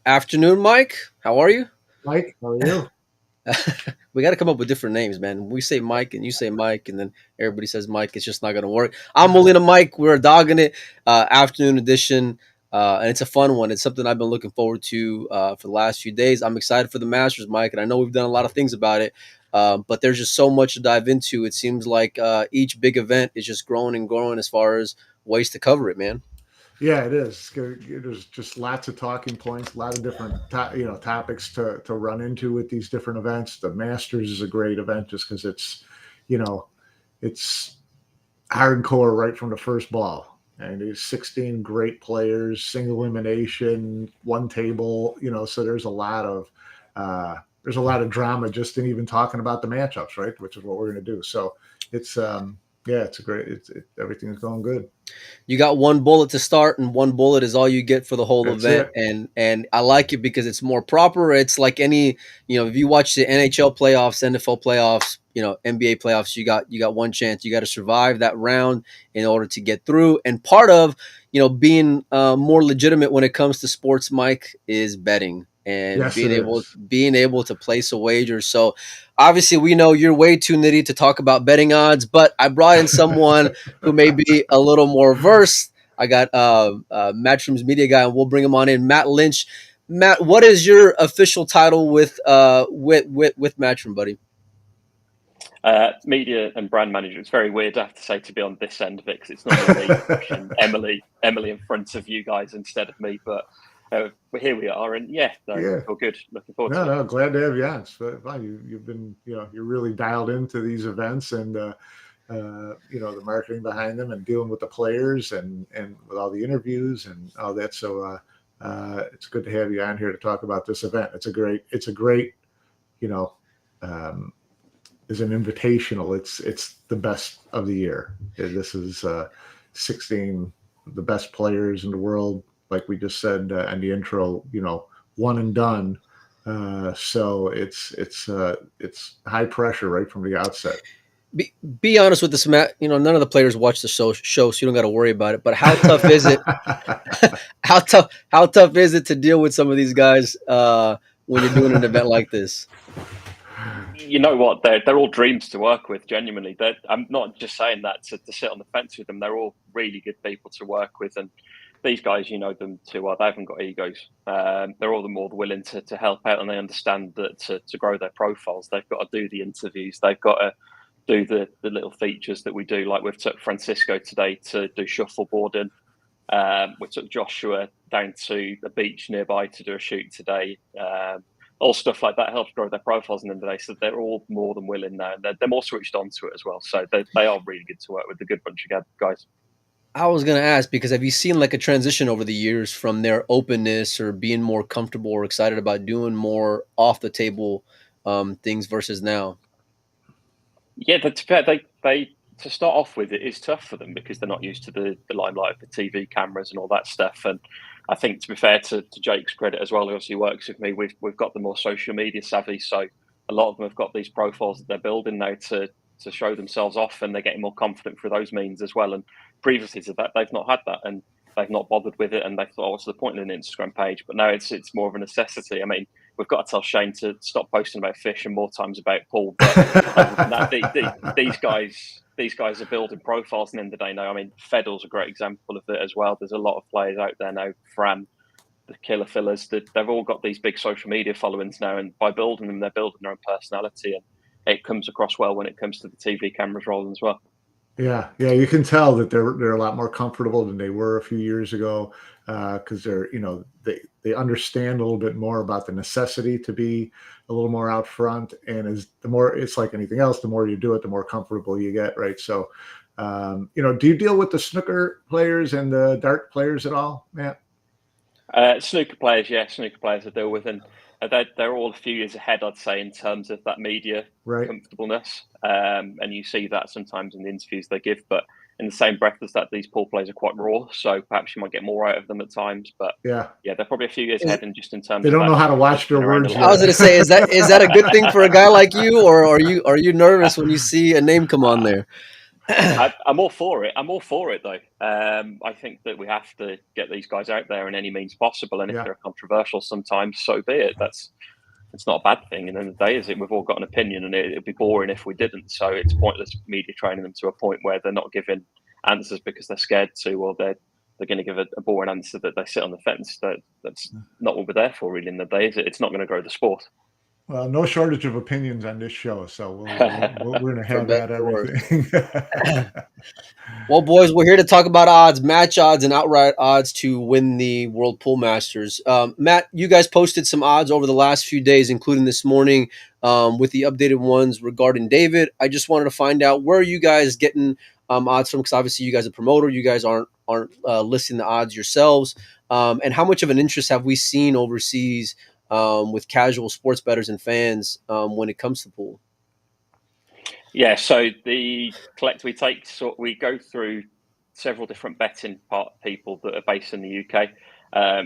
Afternoon, Mike. How are you? Mike, how are you? We got to come up with different names, man. We say Mike and you say Mike, and then everybody says Mike. It's just not going to work. I'm Molina Mike. We're dogging it. Afternoon edition. And it's a fun one. It's something I've been looking forward to for the last few days. I'm excited for the Masters, Mike, and I know we've done a lot of things about it, but there's just so much to dive into. It seems like each big event is just growing and growing as far as ways to cover it, man. Yeah, it is. There's just lots of talking points, a lot of different topics to run into with these different events. The Masters is a great event just because you know, it's hardcore right from the first ball. And there's 16 great players, single elimination, one table. So there's a lot of drama just in even talking about the matchups, right? Which is what we're going to do. So it's yeah, it's a great. Everything is going good. You got one bullet to start, and one bullet is all you get for the whole That's event. it. And I like it because it's more proper. It's like any, if you watch the NHL playoffs, NFL playoffs, NBA playoffs, you got one chance. You got to survive that round in order to get through. And part of being more legitimate when it comes to sports, Mike, is betting and Yes, being it able is. being able to place a wager. So obviously, we know you're way too nitty to talk about betting odds, but I brought in someone who may be a little more versed. I got Matchroom's media guy, and we'll bring him on in. Matt Lynch. Matt, what is your official title with Matchroom, buddy? Media and brand manager. It's very weird, I have to say, to be on this end of it because it's normally me pushing Emily in front of you guys instead of me. But here we are, and yeah, all good. Looking forward to it. No, glad to have you on. So, you've been, you're really dialed into these events and the marketing behind them and dealing with the players and with all the interviews and all that. So it's good to have you on here to talk about this event. It's a great, is an invitational. It's the best of the year. This is 16 the best players in the world, like we just said in the intro. One and done. So it's high pressure right from the outset. Be honest with this, Matt. None of the players watch the show, so you don't got to worry about it. But how tough is it? How tough is it to deal with some of these guys when you're doing an event like this? You know what? They're all dreams to work with. Genuinely, I'm not just saying that to sit on the fence with them. They're all really good people to work with, and these guys, you know them too well. They haven't got egos. They're all the more willing to help out, and they understand that to grow their profiles, they've got to do the interviews. They've got to do the little features that we do. Like we've took Francisco today to do shuffleboarding. We took Joshua down to the beach nearby to do a shoot today. All stuff like that helps grow their profiles in the end of the day. So they're all more than willing now. They're more switched on to it as well. So they are really good to work with. A good bunch of guys. I was going to ask, because have you seen like a transition over the years from their openness or being more comfortable or excited about doing more off the table things versus now? Yeah, that's fair. They to start off with, it is tough for them because they're not used to the limelight of the TV cameras and all that stuff. And I think, to be fair to Jake's credit as well, who obviously works with me, we've got the more social media savvy. So a lot of them have got these profiles that they're building now to show themselves off, and they're getting more confident through those means as well. And previously to that, they've not had that, and they've not bothered with it, and they thought, oh, what's the point in an Instagram page? But now it's more of a necessity. I mean, we've got to tell Shane to stop posting about fish and more times about Paul. But these guys are building profiles, and in the day now, I mean, Fedor's a great example of it as well. There's a lot of players out there now, Fran, the killer fillers, that they've all got these big social media followings now, and by building them, they're building their own personality, and it comes across well when it comes to the TV cameras rolling as well. Yeah, you can tell that they're a lot more comfortable than they were a few years ago because they understand a little bit more about the necessity to be a little more out front. And the more, it's like anything else, the more you do it, the more comfortable you get, right? So, do you deal with the snooker players and the dart players at all, Matt? Snooker players I deal with, and they're all a few years ahead, I'd say, in terms of that media comfortableness. And you see that sometimes in the interviews they give, but in the same breath as that, these pool players are quite raw, so perhaps you might get more out of them at times. But yeah, they're probably a few years ahead, and just in terms they don't know how to watch their words. I was going to say, is that a good thing for a guy like you, or are you nervous when you see a name come on there? I'm all for it. I'm all for it, though. I think that we have to get these guys out there in any means possible, and if they're controversial, sometimes so be it. It's not a bad thing. And then the day is it, we've all got an opinion, and it'd be boring if we didn't. So it's pointless media training them to a point where they're not giving answers because they're scared to, or they're going to give a boring answer that they sit on the fence. That's not what we're there for, really. In the day, is it? It's not going to grow the sport. Well, no shortage of opinions on this show, so we're going to have that everything. Well, boys, we're here to talk about odds, match odds, and outright odds to win the World Pool Masters. Matt, you guys posted some odds over the last few days, including this morning with the updated ones regarding David. I just wanted to find out, where are you guys getting odds from? Because obviously you guys are a promoter. You guys aren't listing the odds yourselves. And how much of an interest have we seen overseas with casual sports bettors and fans when it comes to pool? Yeah, so we go through several different betting people that are based in the UK.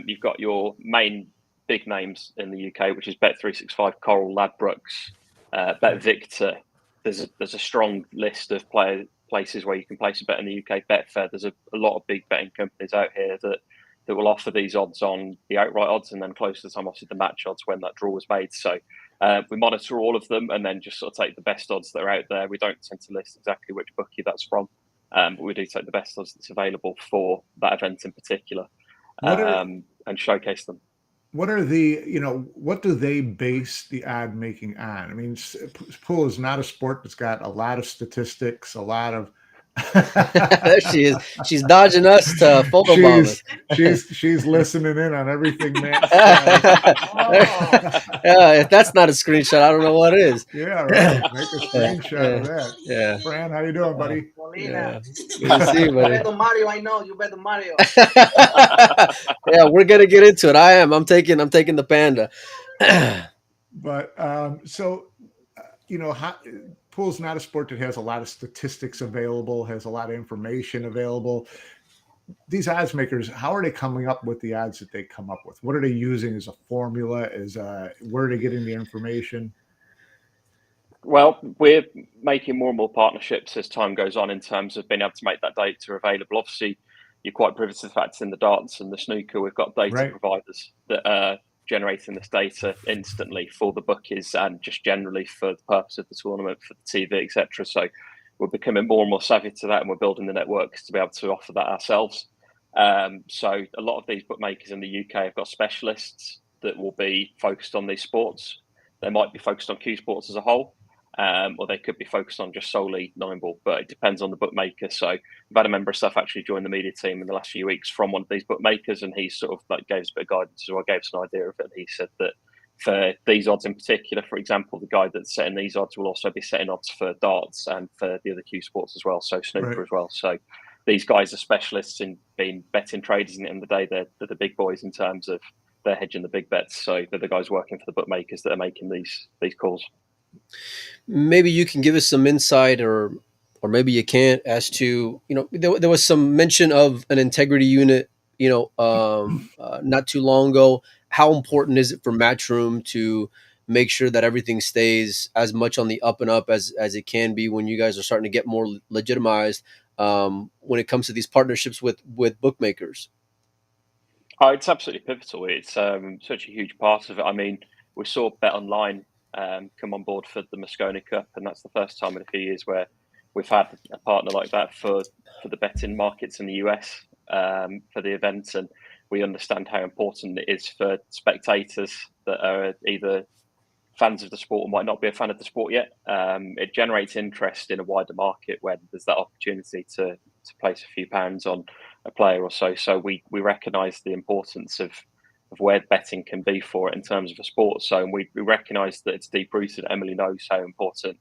You've got your main big names in the UK, which is Bet365, Coral, Ladbrokes, BetVictor. There's a strong list of places where you can place a bet in the UK. Betfair. There's a lot of big betting companies out here that will offer these odds on the outright odds, and then close to the time, obviously, the match odds when that draw was made. So we monitor all of them and then just sort of take the best odds that are out there. We don't tend to list exactly which bookie that's from, but we do take the best odds that's available for that event in particular and showcase them. What are what do they base the ad making on? I mean, pool is not a sport that's got a lot of statistics, a lot of There she is. She's dodging us to photobomb us. She's listening in on everything, man. Yeah, if that's not a screenshot, I don't know what is. Yeah, right. Make a screenshot of that. Yeah. Fran, how you doing, buddy? Yeah. Good to see you, buddy. You bet on Mario, I know. You bet on Mario. Yeah, we're gonna get into it. I'm taking the panda. But pool's not a sport that has a lot of statistics available, has a lot of information available. These odds makers, how are they coming up with the odds that they come up with? What are they using as a formula? Where are they getting the information? Well, we're making more and more partnerships as time goes on in terms of being able to make that data available. Obviously, you're quite privy to the fact in the darts and the snooker, we've got data providers that are generating this data instantly for the bookies and just generally for the purpose of the tournament, for the TV, etc. So we're becoming more and more savvy to that, and we're building the networks to be able to offer that ourselves. So a lot of these bookmakers in the UK have got specialists that will be focused on these sports. They might be focused on Q sports as a whole, or they could be focused on just solely 9-ball, but it depends on the bookmaker. So I've had a member of staff actually join the media team in the last few weeks from one of these bookmakers, and he sort of gave us a bit of guidance as well, gave us an idea of it. And he said that for these odds in particular, for example, the guy that's setting these odds will also be setting odds for darts and for the other Q sports as well, so snooker as well. So these guys are specialists in being betting traders, and at the end of the day, they're the big boys in terms of they're hedging the big bets. So they're the guys working for the bookmakers that are making these calls. Maybe you can give us some insight, or maybe you can't, as to, there was some mention of an integrity unit, not too long ago. How important is it for Matchroom to make sure that everything stays as much on the up and up as it can be when you guys are starting to get more legitimized when it comes to these partnerships with bookmakers? Oh, it's absolutely pivotal. It's such a huge part of it. I mean, we saw Bet Online come on board for the Mosconi Cup, and that's the first time in a few years where we've had a partner like that for the betting markets in the US for the event. And we understand how important it is for spectators that are either fans of the sport or might not be a fan of the sport yet. It generates interest in a wider market when there's that opportunity to place a few pounds on a player or so. So we recognise the importance of where betting can be for it in terms of a sport. So we recognise that it's deep rooted. Emily knows how important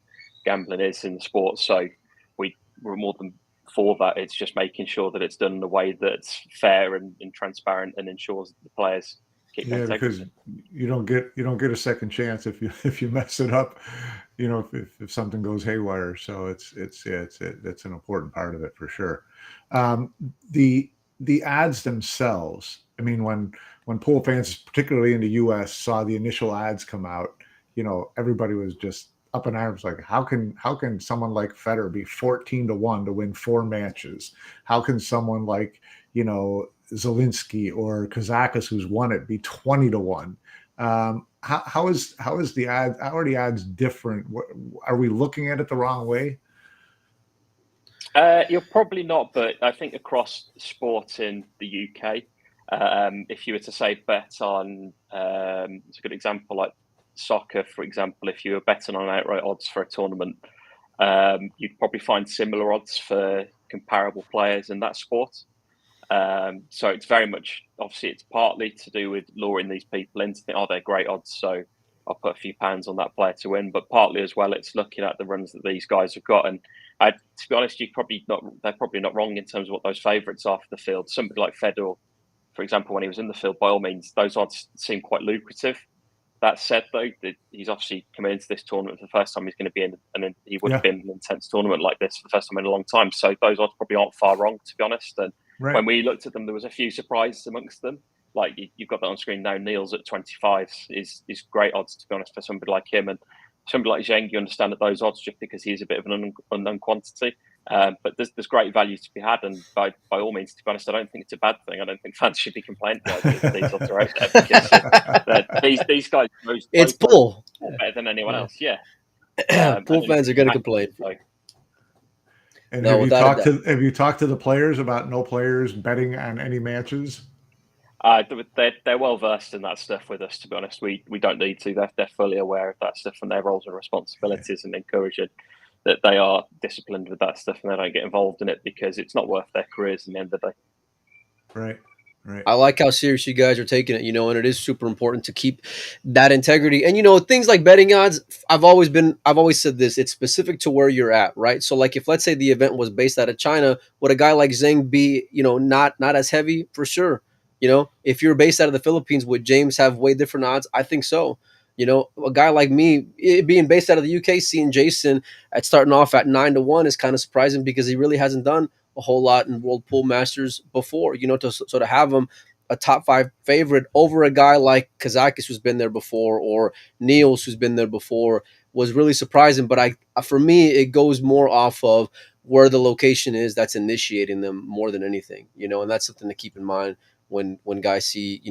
gambling is in the sport. So we're more than for that. It's just making sure that it's done in a way that's fair and transparent and ensures that the players keep their integrity. Because you don't get a second chance if you mess it up, if something goes haywire. So it's an important part of it for sure. The ads themselves. I mean, when pool fans, particularly in the US, saw the initial ads come out, everybody was just up in arms, like how can someone like Federer be 14-1 to win 4 matches? How can someone like, you know, Zielinski or Kazakis, who's won it, be 20-1? How is the odds? How are the odds different? Are we looking at it the wrong way? You're probably not, but I think across sport in the UK, if you were to say bet on, it's a good example, like soccer, for example, if you were betting on outright odds for a tournament, you'd probably find similar odds for comparable players in that sport. So it's very much, obviously, it's partly to do with luring these people in to think, oh, they're great odds, so I'll put a few pounds on that player to win. But partly as well, it's looking at the runs that these guys have got. And to be honest, they're probably not wrong in terms of what those favourites are for the field. Somebody like Federer, for example, when he was in the field, by all means, those odds seem quite lucrative. That said, though, he's obviously coming into this tournament for the first time he's going to be in, and he would have been in an intense tournament like this for the first time in a long time. So those odds probably aren't far wrong, to be honest. And when we looked at them, there was a few surprises amongst them. Like you've got that on screen now. Neil's at 25 is great odds, to be honest, for somebody like him. And somebody like Zhang, you understand at those odds just because he's a bit of an unknown quantity. But there's great value to be had, and by all means, to be honest, I don't think it's a bad thing. I don't think fans should be complaining about these odds are out there because these guys it's pool better than anyone else. Yeah, pool fans are going to complain. So. And have you talked to the players about no players betting on any matches? They're well versed in that stuff with us. To be honest, we don't need to. They're fully aware of that stuff and their roles and responsibilities, and encouraging that they are disciplined with that stuff and they don't get involved in it because it's not worth their careers in the end of the day. Right. I like how serious you guys are taking it, and it is super important to keep that integrity. And, things like betting odds, I've always said this, it's specific to where you're at, right? So like if let's say the event was based out of China, would a guy like Zhang be, not as heavy? For sure. If you're based out of the Philippines, would James have way different odds? I think so. A guy like me being based out of the UK, seeing Jason at starting off at 9-1 is kind of surprising because he really hasn't done a whole lot in World Pool Masters before, to sort of have him a top 5 favorite over a guy like Kazakis who's been there before or Niels who's been there before was really surprising. But for me, it goes more off of where the location is that's initiating them more than anything, and that's something to keep in mind when guys see,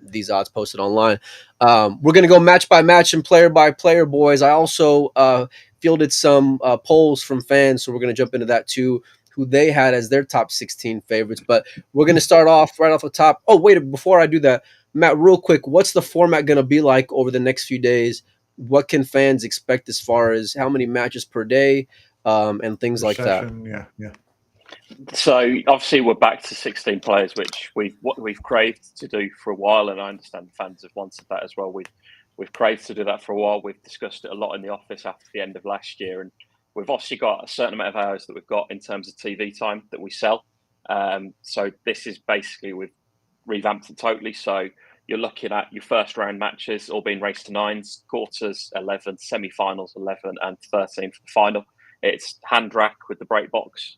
these odds posted online. We're going to go match by match and player by player, boys. I also fielded some polls from fans, so we're going to jump into that too, who they had as their top 16 favorites. But we're going to start off right off the top. Oh, wait, before I do that, Matt, real quick, what's the format going to be like over the next few days? What can fans expect as far as how many matches per day and things like that? Yeah. So obviously we're back to 16 players, which we've craved to do for a while, and I understand fans have wanted that as well. We've craved to do that for a while. We've discussed it a lot in the office after the end of last year, and we've obviously got a certain amount of hours that we've got in terms of TV time that we sell. So this is basically, we've revamped it totally. So you're looking at your first round matches all being raced to 9s, quarters 11, semi-finals 11, and 13 for the final. It's hand rack with the break box.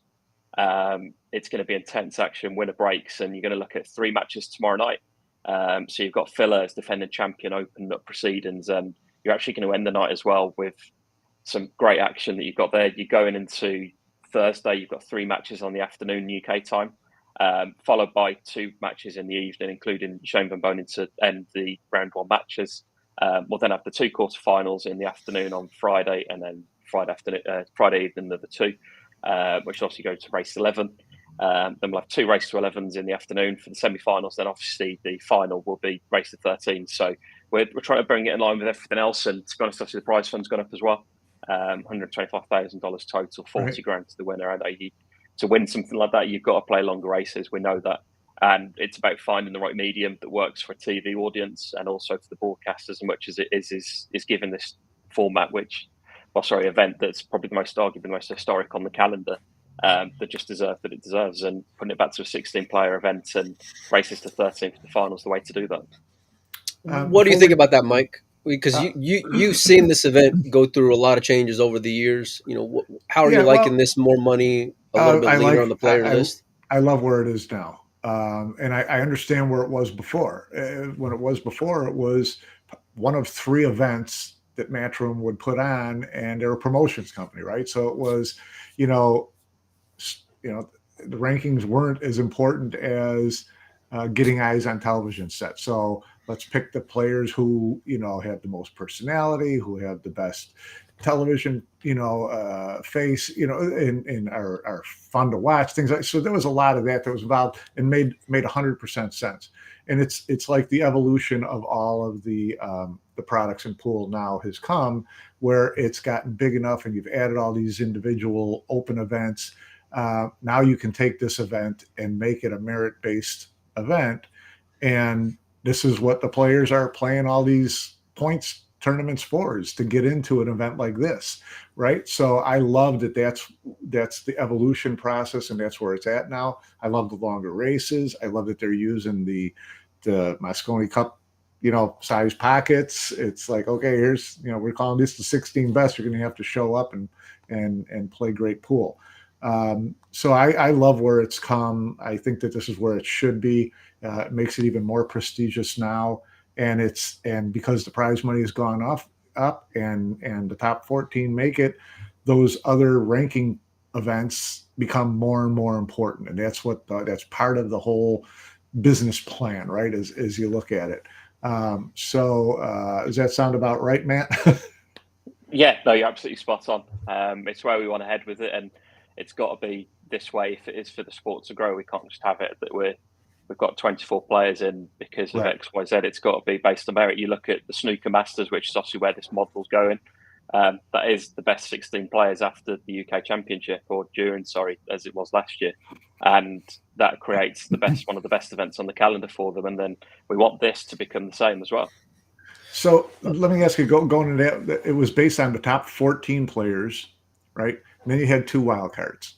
It's going to be intense action, winner breaks, and you're going to look at 3 matches tomorrow night. So you've got Filler as defending champion opening up proceedings, and you're actually going to end the night as well with some great action that you've got there. You're going into Thursday, you've got 3 matches on the afternoon UK time, followed by 2 matches in the evening, including Shane Van Boening to end the round 1 matches. We'll then have the 2 quarterfinals in the afternoon on Friday, and then Friday evening the 2. Which obviously go to race 11. Then we'll have 2 race to 11s in the afternoon for the semi-finals. Then obviously the final will be race to 13. So we're trying to bring it in line with everything else. And to be honest, obviously the prize fund's gone up as well. $125,000 total, 40 grand to the winner. And to win something like that, you've got to play longer races. We know that. And it's about finding the right medium that works for a TV audience and also for the broadcasters, as much as it is given this format, event that's probably arguably the most historic on the calendar, that just deserves that it deserves, and putting it back to a 16-player event and races to 13 for the finals the way to do that. What do you think about that, Mike? Because you've seen this event go through a lot of changes over the years. How are you liking this? More money, a little bit leaner on the player list. I love where it is now, and I understand where it was before. When it was before, it was one of 3 events that Matchroom would put on, and they're a promotions company, right? So it was, you know, the rankings weren't as important as getting eyes on television sets. So let's pick the players who, you know, have the most personality, who have the best television, face, and are fun to watch, things like. So there was a lot of that was involved and made 100% sense. And it's like the evolution of all of the products in pool now has come, where it's gotten big enough, and you've added all these individual open events. Now you can take this event and make it a merit-based event, and this is what the players are playing all these points tournaments for, is to get into an event like this, right? So I love that that's the evolution process, and that's where it's at now. I love the longer races. I love that they're using the Mosconi Cup, size pockets. It's like, okay, here's, we're calling this the 16 best. You're going to have to show up and play great pool. So I love where it's come. I think that this is where it should be. It makes it even more prestigious now. And because the prize money has gone up and the top 14 make it, those other ranking events become more and more important. And that's that's part of the whole business plan, right? As you look at it. Does that sound about right, Matt? Yeah, no, you're absolutely spot on. It's where we want to head with it, and it's got to be this way if it is for the sport to grow. We can't just have it that we've got 24 players in because of Right. X, Y, Z. It's got to be based on merit. You look at the snooker masters, which is obviously where this model's going. That is the best 16 players after the UK Championship, or during, as it was last year. And that creates one of the best events on the calendar for them. And then we want this to become the same as well. So let me ask you, going into that, it was based on the top 14 players, right? And then you had 2 wild cards.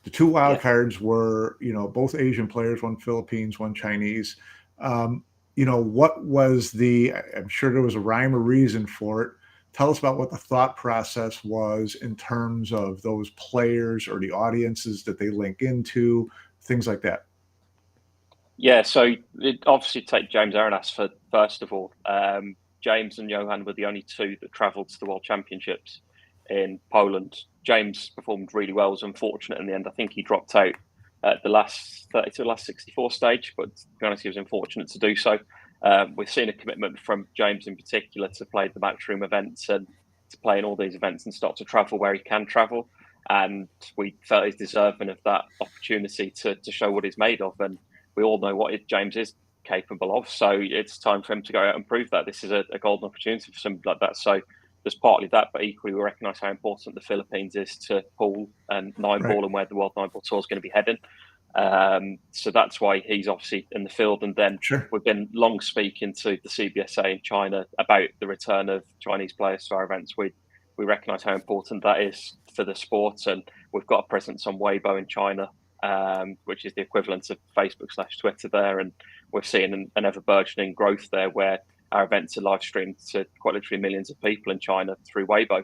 The 2 wild cards were, both Asian players, one Philippines, one Chinese. What was I'm sure there was a rhyme or reason for it. Tell us about what the thought process was in terms of those players or the audiences that they link into, things like that. Yeah, so it obviously take James Arenas first of all. James and Johan were the only 2 that travelled to the World Championships in Poland. James performed really well, was unfortunate in the end. I think he dropped out at the last 64 stage, but to be honest, he was unfortunate to do so. We've seen a commitment from James in particular to play the Matchroom events and to play in all these events and start to travel where he can travel. And we felt he's deserving of that opportunity to show what he's made of. And we all know what James is capable of. So it's time for him to go out and prove that. This is a golden opportunity for somebody like that. So there's partly that, but equally we recognise how important the Philippines is to pool and 9-ball and where the World 9-ball Tour is going to be heading. So that's why he's obviously in the field. And then we've been long speaking to the CBSA in China about the return of Chinese players to our events. We recognise how important that is for the sport, and we've got a presence on Weibo in China, which is the equivalent of Facebook/Twitter there, and we're seeing an ever burgeoning growth there where our events are live streamed to quite literally millions of people in China through Weibo.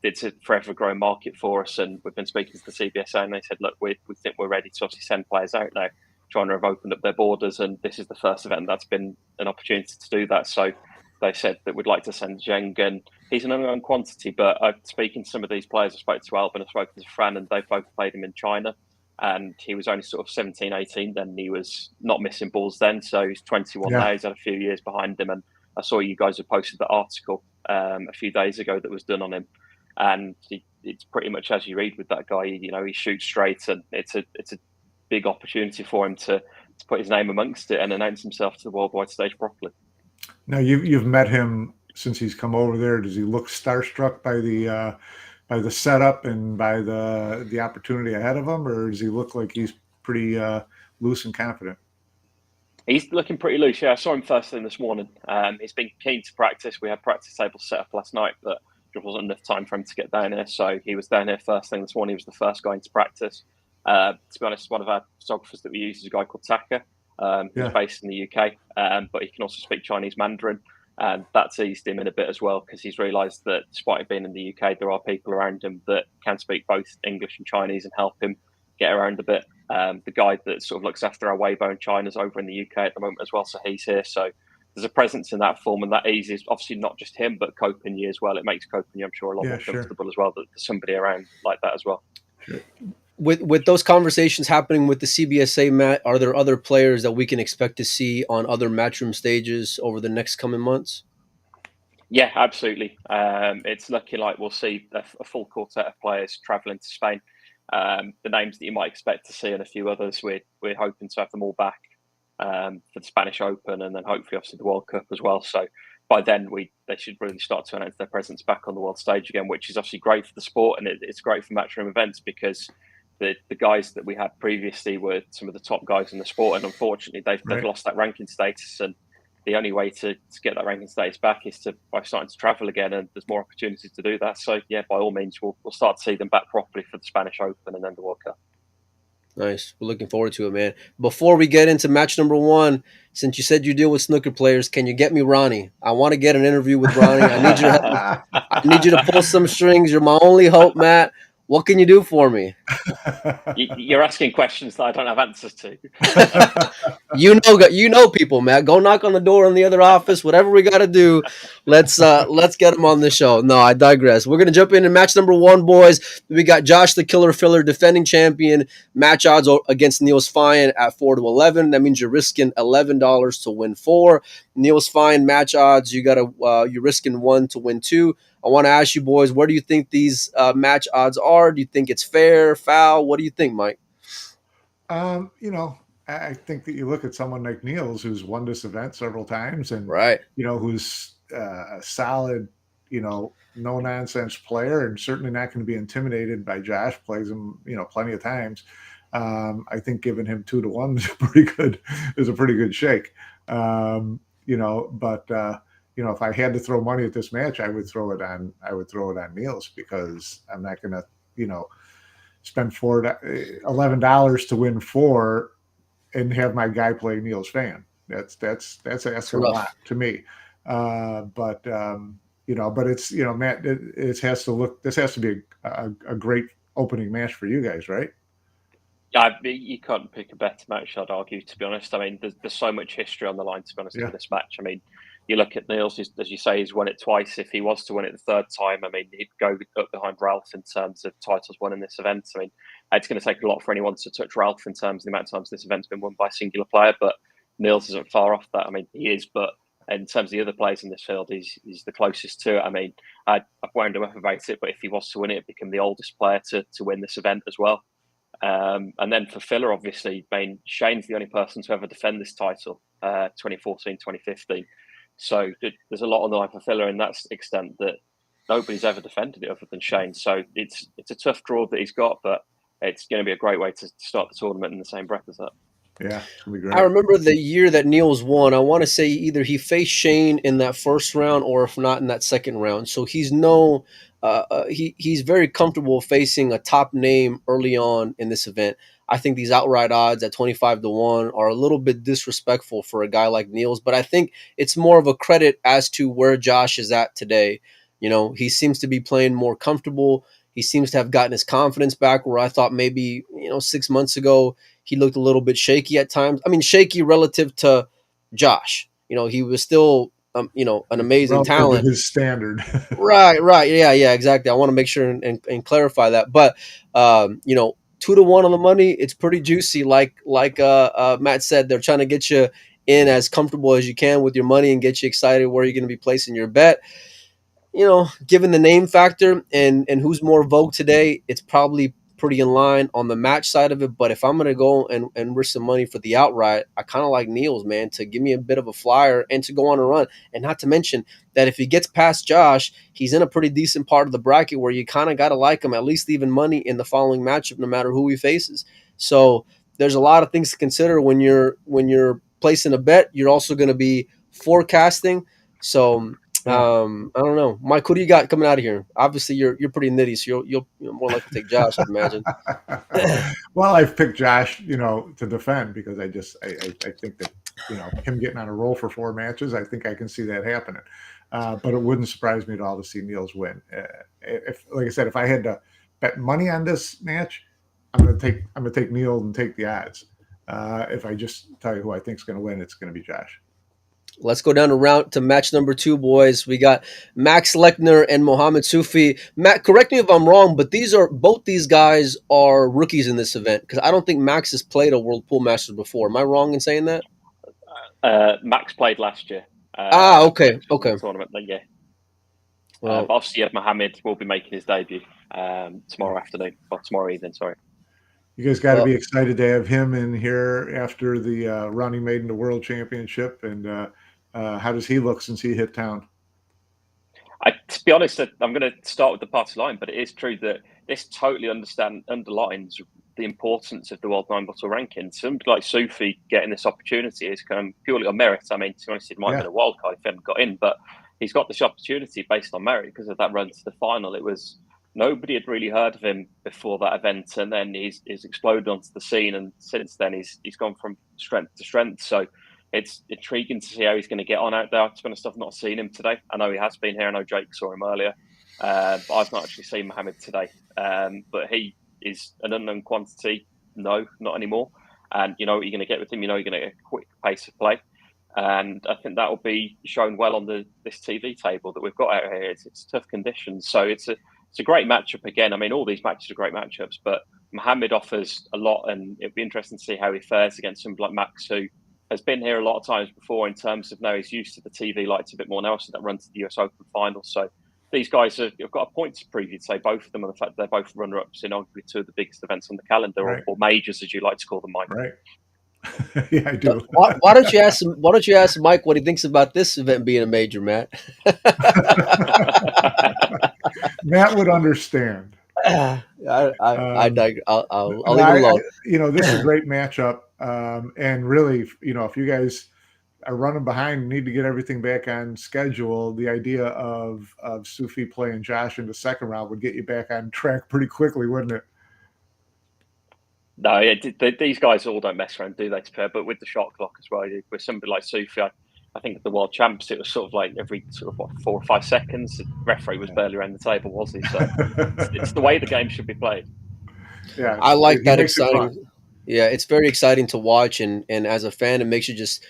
It's a forever growing market for us, and we've been speaking to the CBSA, and they said, look, we think we're ready to obviously send players out now. China have opened up their borders, and this is the first event that's been an opportunity to do that. So they said that we'd like to send Zhang, and he's an unknown quantity, but speaking to some of these players, I spoke to Albin, I spoke to Fran, and they both played him in China, and he was only sort of 17, 18 then. He was not missing balls then, so he's 21 now. He's had a few years behind him, and I saw you guys have posted the article a few days ago that was done on him, and it's pretty much as you read with that guy. He shoots straight, and it's a big opportunity for him to put his name amongst it and announce himself to the worldwide stage properly. Now you've met him since he's come over there. Does he look starstruck by the setup and by the opportunity ahead of him, or does he look like he's pretty loose and confident? He's looking pretty loose. Yeah, I saw him first thing this morning. He's been keen to practice. We had practice tables set up last night, but there wasn't enough time for him to get down here. So he was down here first thing this morning. He was the first guy into practice. To be honest, one of our photographers that we use is a guy called Taka. He's based in the UK, but he can also speak Chinese Mandarin. And that's eased him in a bit as well, because he's realised that despite him being in the UK, there are people around him that can speak both English and Chinese and help him get around a bit. The guy that sort of looks after our Weibo in China is over in the UK at the moment as well, so he's here. So there's a presence in that form, and that eases obviously not just him, but Copenhagen as well. It makes Copenhagen, I'm sure, a lot more comfortable as well. That there's somebody around like that as well. Sure. With those conversations happening with the CBSA, Matt, are there other players that we can expect to see on other Matchroom stages over the next coming months? Yeah, absolutely. It's looking like we'll see a full quartet of players travelling to Spain. The names that you might expect to see and a few others, we're hoping to have them all back for the Spanish Open, and then hopefully obviously the World Cup as well. So by then they should really start to announce their presence back on the world stage again, which is obviously great for the sport, and it's great for Matchroom events because the guys that we had previously were some of the top guys in the sport, and unfortunately they've lost that ranking status, and the only way to get that ranking status back is by starting to travel again, and there's more opportunities to do that. So yeah, by all means, we'll start to see them back properly for the Spanish Open and then the World Cup. Nice. We're looking forward to it, man. Before we get into match number one, since you said you deal with snooker players, can you get me Ronnie? I want to get an interview with Ronnie. I need you to help. I need you to pull some strings. You're my only hope, Matt. What can you do for me? You're asking questions that I don't have answers to. You know people, Matt. Go knock on the door in the other office. Whatever we got to do, let's get him on the show. No, I digress. We're gonna jump into match number one, boys. We got Josh the Killer Filler, defending champion. Match odds against Niels Fine at 4-11. That means you're risking $11 to win 4. Niels Fine match odds, you're risking 1 to win 2. I want to ask you boys, where do you think these match odds are? Do you think it's fair, foul? What do you think, Mike? I think that you look at someone like Niels, who's won this event several times, and who's a solid, no nonsense player, and certainly not going to be intimidated by Josh. Plays him, plenty of times. I think giving him 2-1 is a pretty good shake. If I had to throw money at this match, I would throw it on Niels, because I'm not going to, spend $11 to win 4 and have my guy play Niels Fan. That's asking a lot to me. But it's, Matt, this has to be a great opening match for you guys, right? Yeah, you can't pick a better match, I'd argue, to be honest. I mean, there's so much history on the line, to be honest, in this match. I mean, you look at Niels, as you say, he's won it twice. If he was to win it the third time, I mean, he'd go up behind Ralph in terms of titles won in this event. I mean, it's going to take a lot for anyone to touch Ralph in terms of the amount of times this event's been won by a singular player, but Niels isn't far off that. I mean, he is, but in terms of the other players in this field, he's the closest to it. I mean, I've wound him up about it, but if he was to win it, become the oldest player to win this event as well. And then for Filler, obviously, I mean, Shane's the only person to ever defend this title, 2014, 2015. So there's a lot on the line for Filler in that extent that nobody's ever defended it other than Shane. So it's a tough draw that he's got, but it's going to be a great way to start the tournament in the same breath as that. Yeah, it's gonna be great. I remember the year that Niels won. I want to say either he faced Shane in that first round, or if not, in that second round. So he's very comfortable facing a top name early on in this event. I think these outright odds at 25-1 are a little bit disrespectful for a guy like Niels, but I think it's more of a credit as to where Josh is at today. He seems to be playing more comfortable. He seems to have gotten his confidence back, where I thought maybe, 6 months ago he looked a little bit shaky at times. I mean, shaky relative to Josh. He was still, an amazing talent. His standard. Right. Yeah, exactly. I want to make sure and clarify that. But, 2-1 on the money, it's pretty juicy. Like Matt said, they're trying to get you in as comfortable as you can with your money and get you excited where you're going to be placing your bet. Given the name factor and who's more vogue today, it's probably pretty in line on the match side of it. But if I'm going to go and risk some money for the outright, I kind of like Niels, man, to give me a bit of a flyer and to go on a run. And not to mention that if he gets past Josh, he's in a pretty decent part of the bracket where you kind of got to like him, at least even money in the following matchup, no matter who he faces. So there's a lot of things to consider when you're placing a bet. You're also going to be forecasting. So I don't know, Mike. Who do you got coming out of here? Obviously, you're pretty nitty, so you'll more likely take Josh, I'd imagine. Well, I've picked Josh, to defend, because I think that him getting on a roll for 4 matches, I think I can see that happening. But it wouldn't surprise me at all to see Niels win. Like I said, if I had to bet money on this match, I'm gonna take Niels and take the odds. If I just tell you who I think is going to win, it's going to be Josh. Let's go down to match number 2, boys. We got Max Lechner and Mohamed Soufi. Matt, correct me if I'm wrong, but both these guys are rookies in this event because I don't think Max has played a World Pool Masters before. Am I wrong in saying that? Max played last year. Okay. Tournament, yeah. Well, obviously, Mohamed will be making his debut tomorrow afternoon, or tomorrow evening, sorry. You guys got to be excited to have him in here after the run he made in the World Championship. And how does he look since he hit town? To be honest, I'm going to start with the party line, but it is true that this totally underlines the importance of the World 9-bottle ranking. Somebody like Soufi getting this opportunity is kind of purely on merit. I mean, to be honest, it might have been a wild card if he hadn't got in, but he's got this opportunity based on merit because of that run to the final. It was nobody had really heard of him before that event, and then he's exploded onto the scene, and since then he's gone from strength to strength. So it's intriguing to see how he's going to get on out there. To be honest, I've not seen him today. I know he has been here. I know Jake saw him earlier, but I've not actually seen Mohamed today. But he is an unknown quantity. No, not anymore. And you know what you're going to get with him. You know you're going to get a quick pace of play. And I think that will be shown well on this TV table that we've got out here. It's tough conditions. So it's a great matchup again. I mean, all these matches are great matchups, but Mohamed offers a lot, and it'll be interesting to see how he fares against somebody like Max, who has been here a lot of times before in terms of now he's used to the TV lights a bit more now, so that run to the US Open final. So these guys have got a point to prove, you'd say, both of them, on the fact that they're both runner-ups in arguably 2 of the biggest events on the calendar, right. or majors, as you like to call them, Mike. Right. Yeah, I do. Why don't you ask him? Why don't you ask Mike what he thinks about this event being a major, Matt? Matt would understand. I'll leave it alone. This is a great matchup, and really, if you guys are running behind and need to get everything back on schedule, the idea of Soufi playing Josh in the second round would get you back on track pretty quickly, wouldn't it? No, these guys all don't mess around, do they? But with the shot clock as well, with somebody like Soufi, I think at the World Champs, it was sort of like every 4 or 5 seconds. The referee was barely around the table, was he? So it's the way the game should be played. Yeah, I like that exciting. Yeah, it's very exciting to watch, and as a fan, it makes you just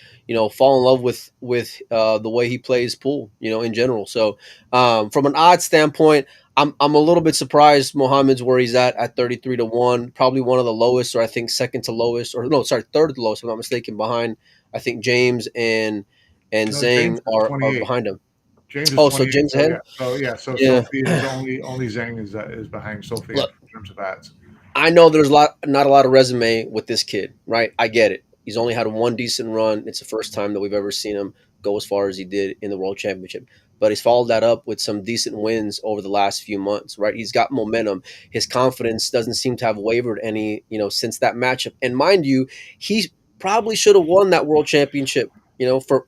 fall in love with the way he plays pool, in general. So from an odds standpoint, I'm a little bit surprised Mohamed's where he's at 33-1, probably one of the lowest, or I think second to lowest, or no, sorry, third to the lowest, if I'm not mistaken, behind I think James and Zhang are behind him. James so James ahead. So Soufi is only Zhang is behind Soufi in terms of odds. I know there's not a lot of resume with this kid, right? I get it. He's only had one decent run. It's the first time that we've ever seen him go as far as he did in the World Championship. But he's followed that up with some decent wins over the last few months, right? He's got momentum. His confidence doesn't seem to have wavered any, since that matchup. And mind you, he probably should have won that World Championship,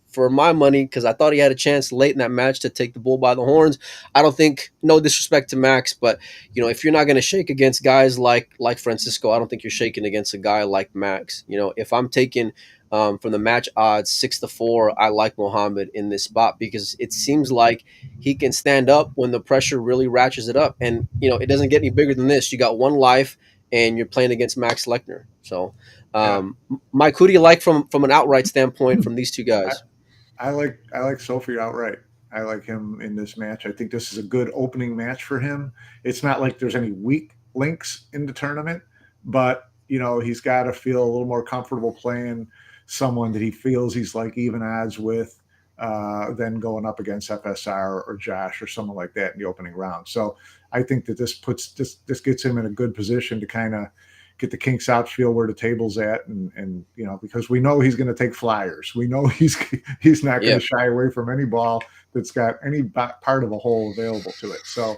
for my money, because I thought he had a chance late in that match to take the bull by the horns. I don't think, no disrespect to Max, but if you're not going to shake against guys like Francisco, I don't think you're shaking against a guy like Max. If I'm taking from the match odds 6-4, I like Mohamed in this spot because it seems like he can stand up when the pressure really ratchets it up, and it doesn't get any bigger than this. You got one life, and you're playing against Max Lechner. So, Mike, who do you like from an outright standpoint from these two guys? I like Soufi outright. I like him in this match. I think this is a good opening match for him. It's not like there's any weak links in the tournament, but he's got to feel a little more comfortable playing someone that he feels he's like even odds with than going up against FSR or Josh or someone like that in the opening round. So I think that this gets him in a good position to kind of get the kinks out, feel where the table's at, and because we know he's going to take flyers. We know he's not going to shy away from any ball that's got any part of a hole available to it. So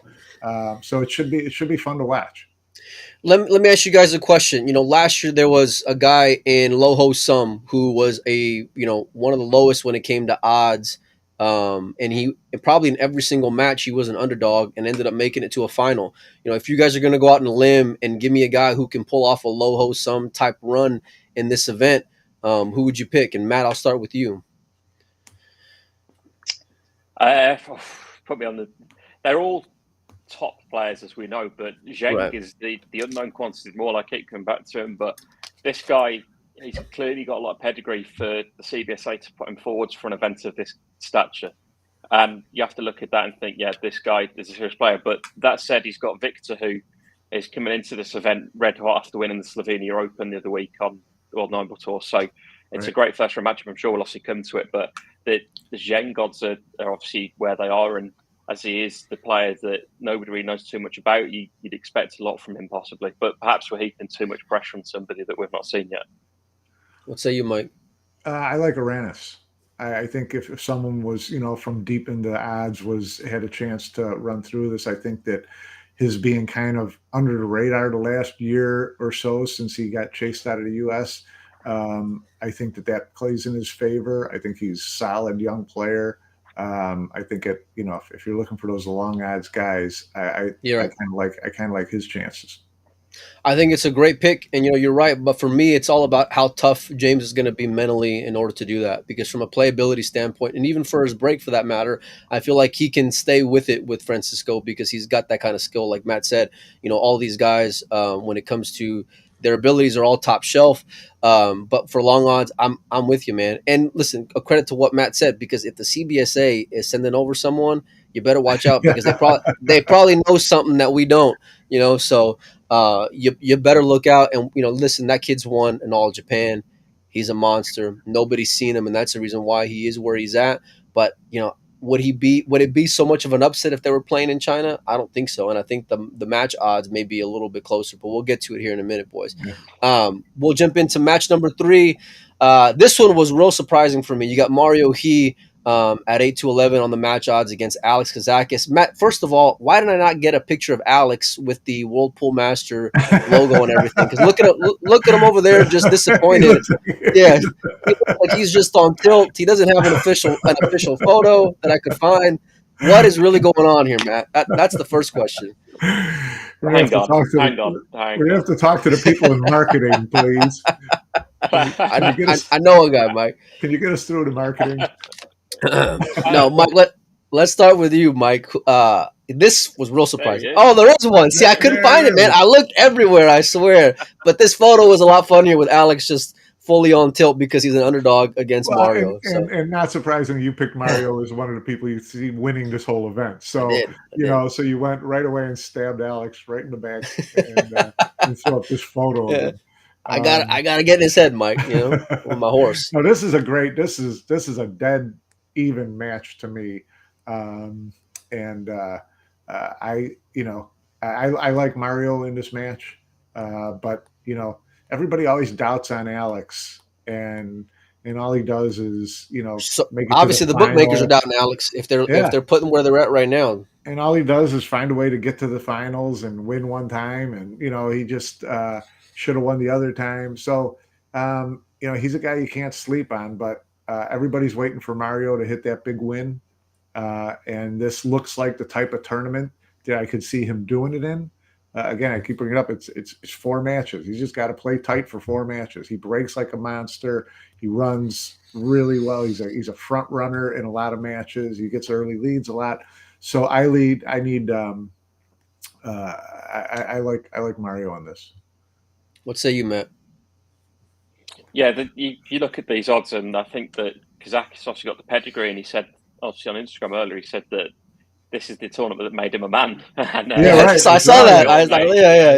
it should be fun to watch. Let me ask you guys a question. Last year there was a guy in Loho Sum who was one of the lowest when it came to odds. And he probably in every single match he was an underdog and ended up making it to a final. If you guys are going to go out on a limb and give me a guy who can pull off a Loho Sum type run in this event, who would you pick? And Matt, I'll start with you. Put me on the. They're all top players, as we know, but Zhang is the unknown quantity. More like it coming back to him, but this guy he's clearly got a lot of pedigree for the CBSA to put him forwards for an event of this stature. You have to look at that and think, yeah, this guy is a serious player. But that said, he's got Victor, who is coming into this event red hot after winning the Slovenia Open the other week on the World Nine Ball Tour. So it's a great first round matchup. I'm sure we'll obviously come to it. But the Zhang gods are obviously where they are. And as he is the player that nobody really knows too much about, you'd expect a lot from him possibly. But perhaps we're heaping too much pressure on somebody that we've not seen yet. What say you, Mike? I like Aranis. I think if someone was, from deep into the odds had a chance to run through this, I think that his being kind of under the radar the last year or so since he got chased out of the U.S., I think that plays in his favor. I think he's a solid young player. I think if you're looking for those long odds guys, I kind of like his chances. I think it's a great pick, and you're right. But for me, it's all about how tough James is going to be mentally in order to do that. Because from a playability standpoint, and even for his break for that matter, I feel like he can stay with it with Francisco because he's got that kind of skill. Like Matt said, all these guys, when it comes to their abilities, are all top shelf. But for long odds, I'm with you, man. And listen, a credit to what Matt said, because if the CBSA is sending over someone, you better watch out because they probably know something that we don't. So. You better look out and listen, that kid's won in all Japan. He's a monster. Nobody's seen him, and that's the reason why he is where he's at. But would it be so much of an upset if they were playing in China? I don't think so. And I think the match odds may be a little bit closer, but we'll get to it here in a minute, boys. We'll jump into match number 3. This one was real surprising for me. You got Mario He at 8-11 on the match odds against Alex Kazakis. Matt, first of all, why did I not get a picture of Alex with the World Pool Master logo and everything? Because look at him over there, just disappointed. Yeah, he looks like he's just on tilt. He doesn't have an official photo that I could find. What is really going on here, Matt? That's the first question. We have to talk to the people in marketing, please. I know a guy, Mike. Can you get us through to marketing? No, Mike. Let's start with you, Mike. This was real surprising. Oh, there is one. See, I couldn't find it, man. I looked everywhere, I swear. But this photo was a lot funnier with Alex just fully on tilt because he's an underdog against Mario. And not surprising, you picked Mario as one of the people you see winning this whole event. So I did. So you went right away and stabbed Alex right in the back and threw up this photo of him. I gotta get in his head, Mike. With my horse. No, this is a dead even match to me, I like Mario in this match, but everybody always doubts on Alex, and all he does is make it obviously to the bookmakers are doubting Alex if they're putting where they're at right now, and all he does is find a way to get to the finals and win one time, and he just should have won the other time. So he's a guy you can't sleep on, but everybody's waiting for Mario to hit that big win. And this looks like the type of tournament that I could see him doing it in. Again, I keep bringing it up. It's 4 matches. He's just got to play tight for 4 matches. He breaks like a monster. He runs really well. He's a front runner in a lot of matches. He gets early leads a lot. So I like Mario on this. What say you, Matt? Yeah, you look at these odds, and I think that Kazakis obviously got the pedigree, and he said, obviously on Instagram earlier, he said that this is the tournament that made him a man. And, right. So I saw that. I was like, yeah.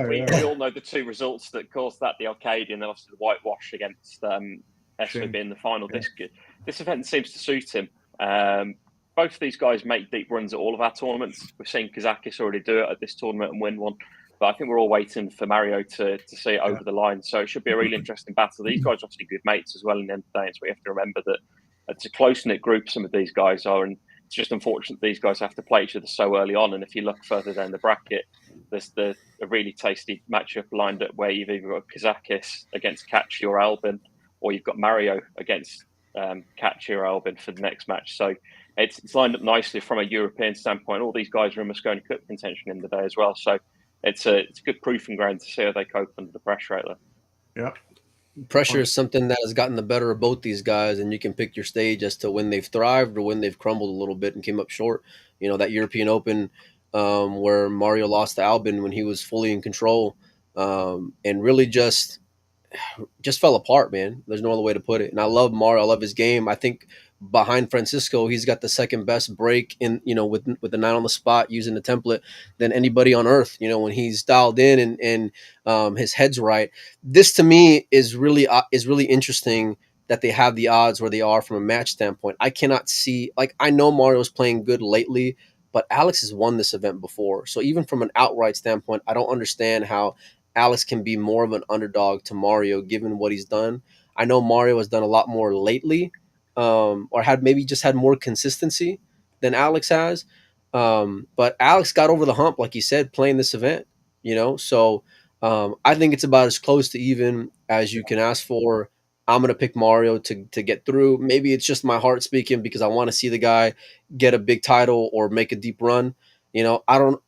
We all know the 2 results that caused that, the Alcaide and then obviously the whitewash against SVB in the final. Yeah. This event seems to suit him. Both of these guys make deep runs at all of our tournaments. We've seen Kazakis already do it at this tournament and win one. But I think we're all waiting for Mario to see it over the line. So it should be a really interesting battle. These guys are obviously good mates as well in the end of the day. So we have to remember that it's a close-knit group some of these guys are. And it's just unfortunate these guys have to play each other so early on. And if you look further down the bracket, there's a really tasty matchup lined up where you've either got Kazakis against Kaci or Albin, or you've got Mario against Kaci or Albin for the next match. So it's lined up nicely from a European standpoint. All these guys are in Mosconi Cup contention in the day as well. So it's a good proving ground to see how they cope under the pressure out there. Yeah. Pressure is something that has gotten the better of both these guys, and you can pick your stage as to when they've thrived or when they've crumbled a little bit and came up short. That European Open where Mario lost to Albin when he was fully in control, and really just just fell apart, man. There's no other way to put it. And I love Mario. I love his game. I think behind Francisco, he's got the second best break in, with the 9 on the spot using the template than anybody on earth. When he's dialed in and his head's right. This to me is really interesting that they have the odds where they are from a match standpoint. I cannot see, like, I know Mario's playing good lately, but Alex has won this event before. So even from an outright standpoint, I don't understand how Alex can be more of an underdog to Mario given what he's done. I know Mario has done a lot more lately, or had maybe just had more consistency than Alex has. But Alex got over the hump, like you said, playing this event. So I think it's about as close to even as you can ask for. I'm gonna pick Mario to get through. Maybe it's just my heart speaking because I want to see the guy get a big title or make a deep run. I don't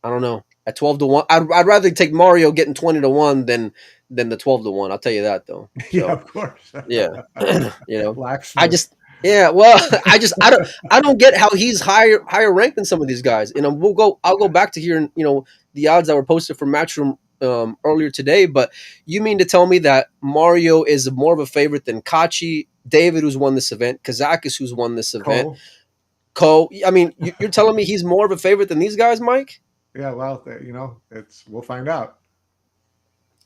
know. At 12-1, I'd rather take Mario getting 20-1 than the 12-1. I'll tell you that though. So, Yeah, of course. yeah, Blacksmith. I just well, I don't get how he's higher ranked than some of these guys. I'll go back to hearing the odds that were posted for Matchroom earlier today. But you mean to tell me that Mario is more of a favorite than Kaci, David, who's won this event, Kazakis, who's won this event, Ko? I mean, you're telling me he's more of a favorite than these guys, Mike? Yeah, well, we'll find out.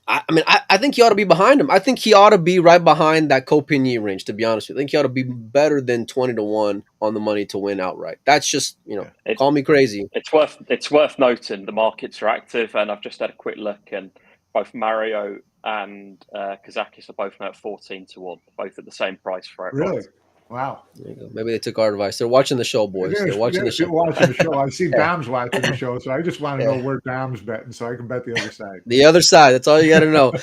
I think he ought to be behind him. I think he ought to be right behind that Copigny range, to be honest with you. I think he ought to be better than 20-1 on the money to win outright. That's just, call me crazy. It's worth noting the markets are active, and I've just had a quick look, and both Mario and Kazakis are both now at 14-1, both at the same price for outright. Really? Wow. There you go. Maybe they took our advice. They're watching the show, boys. They're watching the show. I see Dom's watching the show, so I just want to know where Dom's betting so I can bet the other side. The other side. That's all you got to know.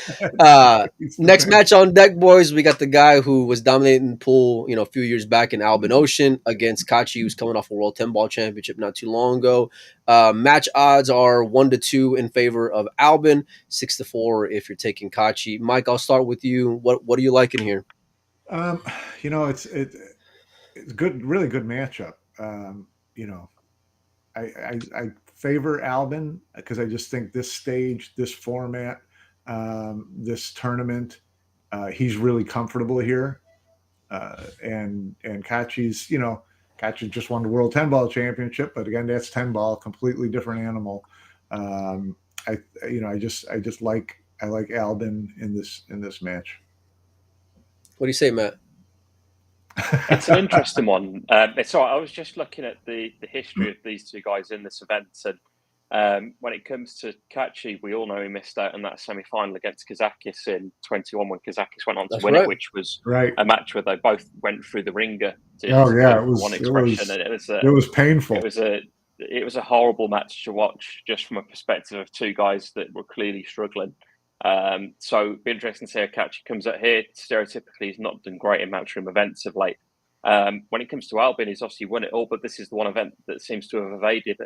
Next match on deck, boys. We got the guy who was dominating the pool, a few years back in Albin Ouschan against Kaci, who's coming off a World 10 Ball Championship not too long ago. Match odds are 1-2 in favor of Albin, 6-4 if you're taking Kaci. Mike, I'll start with you. What are you liking here? It's good, really good matchup. I favor Albin because I just think this stage, this format, this tournament, he's really comfortable here. And Kaci's, Kaci just won the World 10 Ball Championship, but again, that's 10 ball, completely different animal. I like Albin in this match. What do you say, Matt? It's an interesting one. It's all right. I was just looking at the history of these two guys in this event, and when it comes to Kaci, we all know he missed out in that semi-final against Kazakis in 21 when Kazakis went on to win it, which was a match where they both went through the ringer. It was painful. It was a horrible match to watch, just from a perspective of two guys that were clearly struggling. So it'd be interesting to see how Kaci comes out here. Stereotypically, he's not done great in Matchroom events of late. When it comes to Albin, he's obviously won it all, but this is the one event that seems to have evaded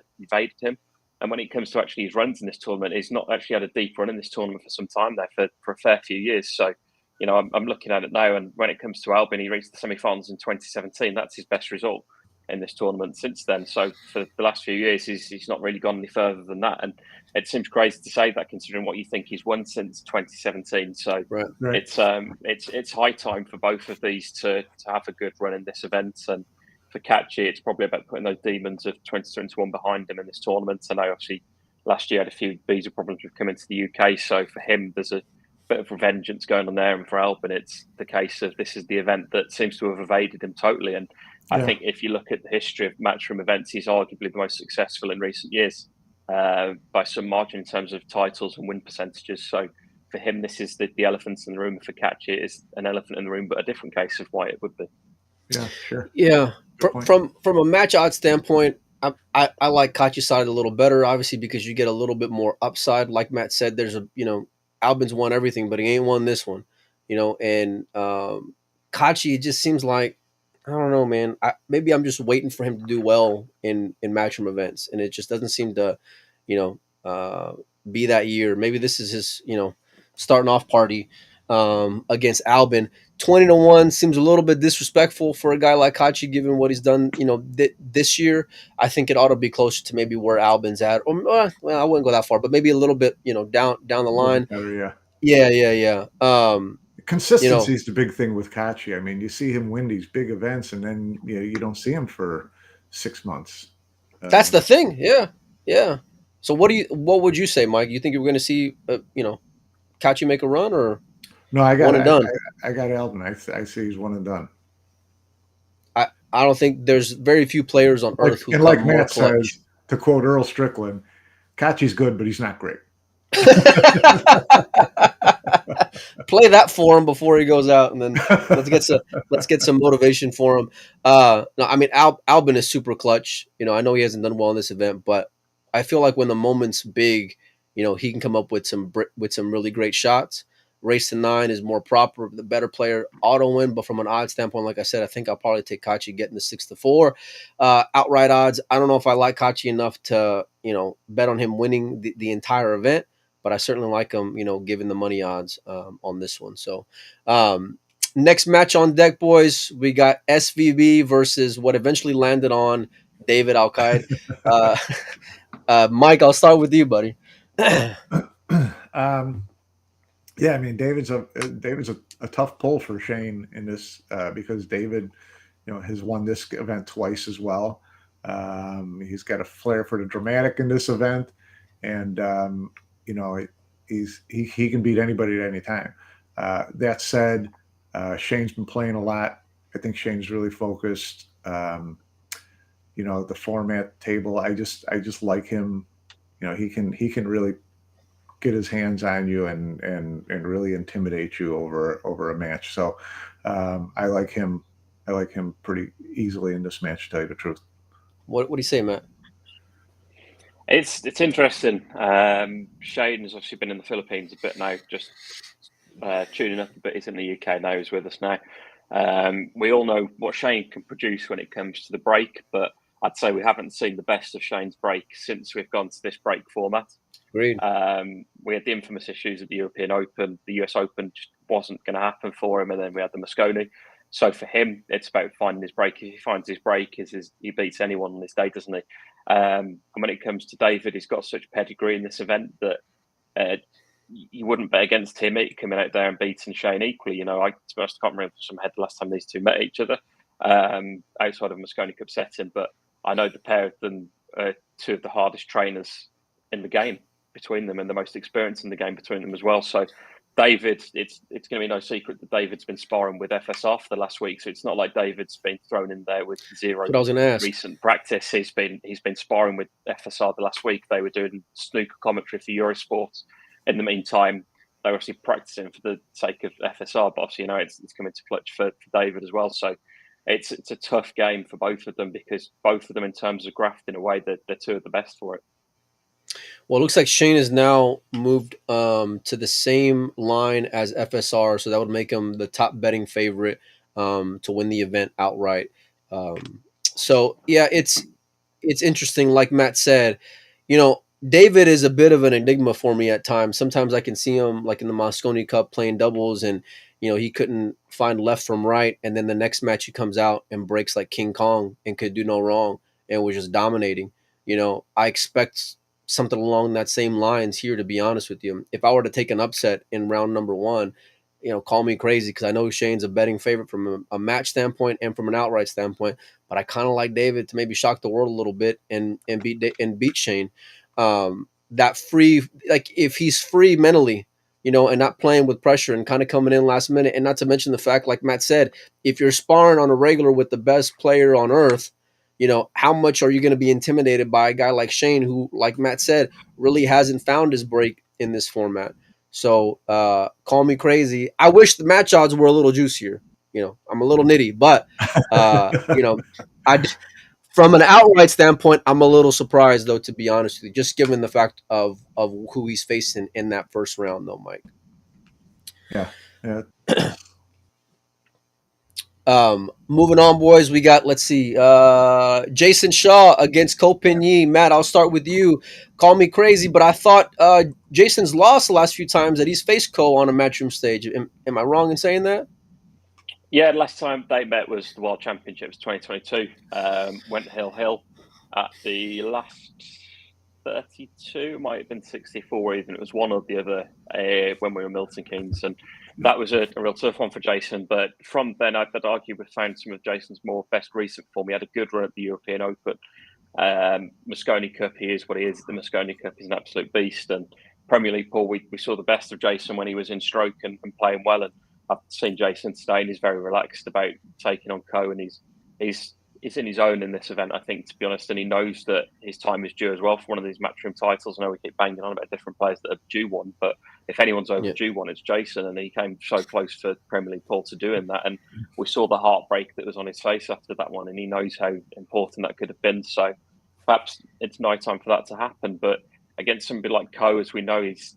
him. And when it comes to actually his runs in this tournament, he's not actually had a deep run in this tournament for some time now, for a fair few years. So, I'm looking at it now, and when it comes to Albin, he reached the semi-finals in 2017. That's his best result in this tournament since then. So for the last few years, he's not really gone any further than that. And it seems crazy to say that, considering what you think he's won since 2017. So right. It's high time for both of these to have a good run in this event. And for Kaci, it's probably about putting those demons of 2021 behind him in this tournament. I know obviously last year had a few visa problems with coming to the UK. So for him, there's a bit of revengeance going on there. And for Albin, it's the case of this is the event that seems to have evaded him totally. And I think if you look at the history of Matchroom events, he's arguably the most successful in recent years by some margin in terms of titles and win percentages. So for him, this is the elephant in the room. For Kaci, it is an elephant in the room, but a different case of why it would be. Yeah, sure. Yeah, from a match odds standpoint, I like Kaci's side a little better, obviously, because you get a little bit more upside. Like Matt said, there's Albin's won everything, but he ain't won this one, and Kaci, it just seems like, I don't know, man. Maybe I'm just waiting for him to do well in Matchroom events, and it just doesn't seem to, be that year. Maybe this is his, starting off party against Albin. 20-1 seems a little bit disrespectful for a guy like Kaci, given what he's done, this year. I think it ought to be closer to maybe where Albin's at, or well, I wouldn't go that far, but maybe a little bit, down the line. Better, yeah. Yeah. Consistency is the big thing with Kaci. I mean, you see him win these big events, and then you don't see him for 6 months. That's the thing. Yeah. So what would you say, Mike? You think we're going to see, Kachi make a run or No, I got one and I, done? I got Alden. I see he's one and done. I don't think there's very few players on earth who come Like more Matt clutch. says, to quote Earl Strickland, Kaci's good, but he's not great. Play that for him before he goes out, and then let's get some motivation for him. No, I mean Albin is super clutch. I know he hasn't done well in this event, but I feel like when the moment's big, he can come up with some really great shots. Race to 9 is more proper, the better player auto win, but from an odds standpoint, like I said, I think I'll probably take Kachi getting the 6-4. Outright odds, I don't know if I like Kachi enough to bet on him winning the entire event, but I certainly like him, given the money odds on this one. So, next match on deck, boys, we got SVB versus what eventually landed on David Alcaide. Mike, I'll start with you, buddy. Yeah, I mean, David's a tough pull for Shane in this because David, has won this event twice as well. He's got a flair for the dramatic in this event, and you know, he can beat anybody at any time. That said, Shane's been playing a lot. I think Shane's really focused. The format table. I just like him. He can really get his hands on you and really intimidate you over a match. So I like him. I like him pretty easily in this match, to tell you the truth. What do you say, Matt? It's interesting. Shane has obviously been in the Philippines a bit now, just tuning up a bit. He's in the UK now. He's with us now. We all know what Shane can produce when it comes to the break, but I'd say we haven't seen the best of Shane's break since we've gone to this break format. Agreed. We had the infamous issues at the European Open. The US Open just wasn't going to happen for him, and then we had the Mosconi. So for him, it's about finding his break. If he finds his break, he beats anyone on this day, doesn't he? And when it comes to David, he's got such pedigree in this event that you wouldn't bet against him coming out there and beating Shane equally. To be honest, I can't remember some head the last time these two met each other outside of Mosconi Cup setting, but I know the pair of them are two of the hardest trainers in the game between them and the most experience in the game between them as well. So David, it's going to be no secret that David's been sparring with FSR for the last week. So it's not like David's been thrown in there with zero That's what I was going to ask. recent practice. He's been sparring with FSR the last week. They were doing snooker commentary for Eurosport. In the meantime, they're obviously practicing for the sake of FSR, but obviously, it's coming to clutch for David as well. So it's a tough game for both of them because both of them, in terms of graft, in a way, they're two of the best for it. Well, it looks like Shane has now moved to the same line as FSR, so that would make him the top betting favorite to win the event outright. So yeah, it's interesting. Like Matt said, David is a bit of an enigma for me at times. Sometimes I can see him like in the Mosconi Cup playing doubles, and he couldn't find left from right, and then the next match he comes out and breaks like King Kong and could do no wrong and was just dominating. I expect something along that same lines here, to be honest with you. If I were to take an upset in round number 1, call me crazy because I know Shane's a betting favorite from a match standpoint and from an outright standpoint, but I kind of like David to maybe shock the world a little bit and beat Shane. That free, like if he's free mentally, and not playing with pressure and kind of coming in last minute, and not to mention the fact, like Matt said, if you're sparring on a regular with the best player on earth, how much are you going to be intimidated by a guy like Shane, who, like Matt said, really hasn't found his break in this format? So call me crazy. I wish the match odds were a little juicier. I'm a little nitty, but I from an outright standpoint, I'm a little surprised though, to be honest with you, just given the fact of who he's facing in that first round, though, Mike. Yeah. Moving on, boys, we got, let's see, Jason Shaw against Ko Pin-Yi. Matt, I'll start with you. Call me crazy, but I thought Jason's lost the last few times that he's faced Ko on a Matchroom stage. Am I wrong in saying that? Yeah, last time they met was the World Championships 2022. Went hill at the last 32, it might have been 64 even. It was one or the other when we were Milton Keynes. And that was a real tough one for Jason. But from then, I'd argue we've found some of Jason's more best recent form. He had a good run at the European Open. Mosconi Cup, he is what he is. The Mosconi Cup is an absolute beast. And Premier League pool, we saw the best of Jason when he was in stroke and playing well. And I've seen Jason today, and he's very relaxed about taking on Co. And he's in his own in this event, I think, to be honest. And he knows that his time is due as well for one of these Matchroom titles. I know we keep banging on about different players that are due one, but if anyone's overdue one, it's Jason. And he came so close for Premier League pool to doing that. And we saw the heartbreak that was on his face after that one. And he knows how important that could have been. So perhaps it's night time for that to happen. But against somebody like Co, as we know, he's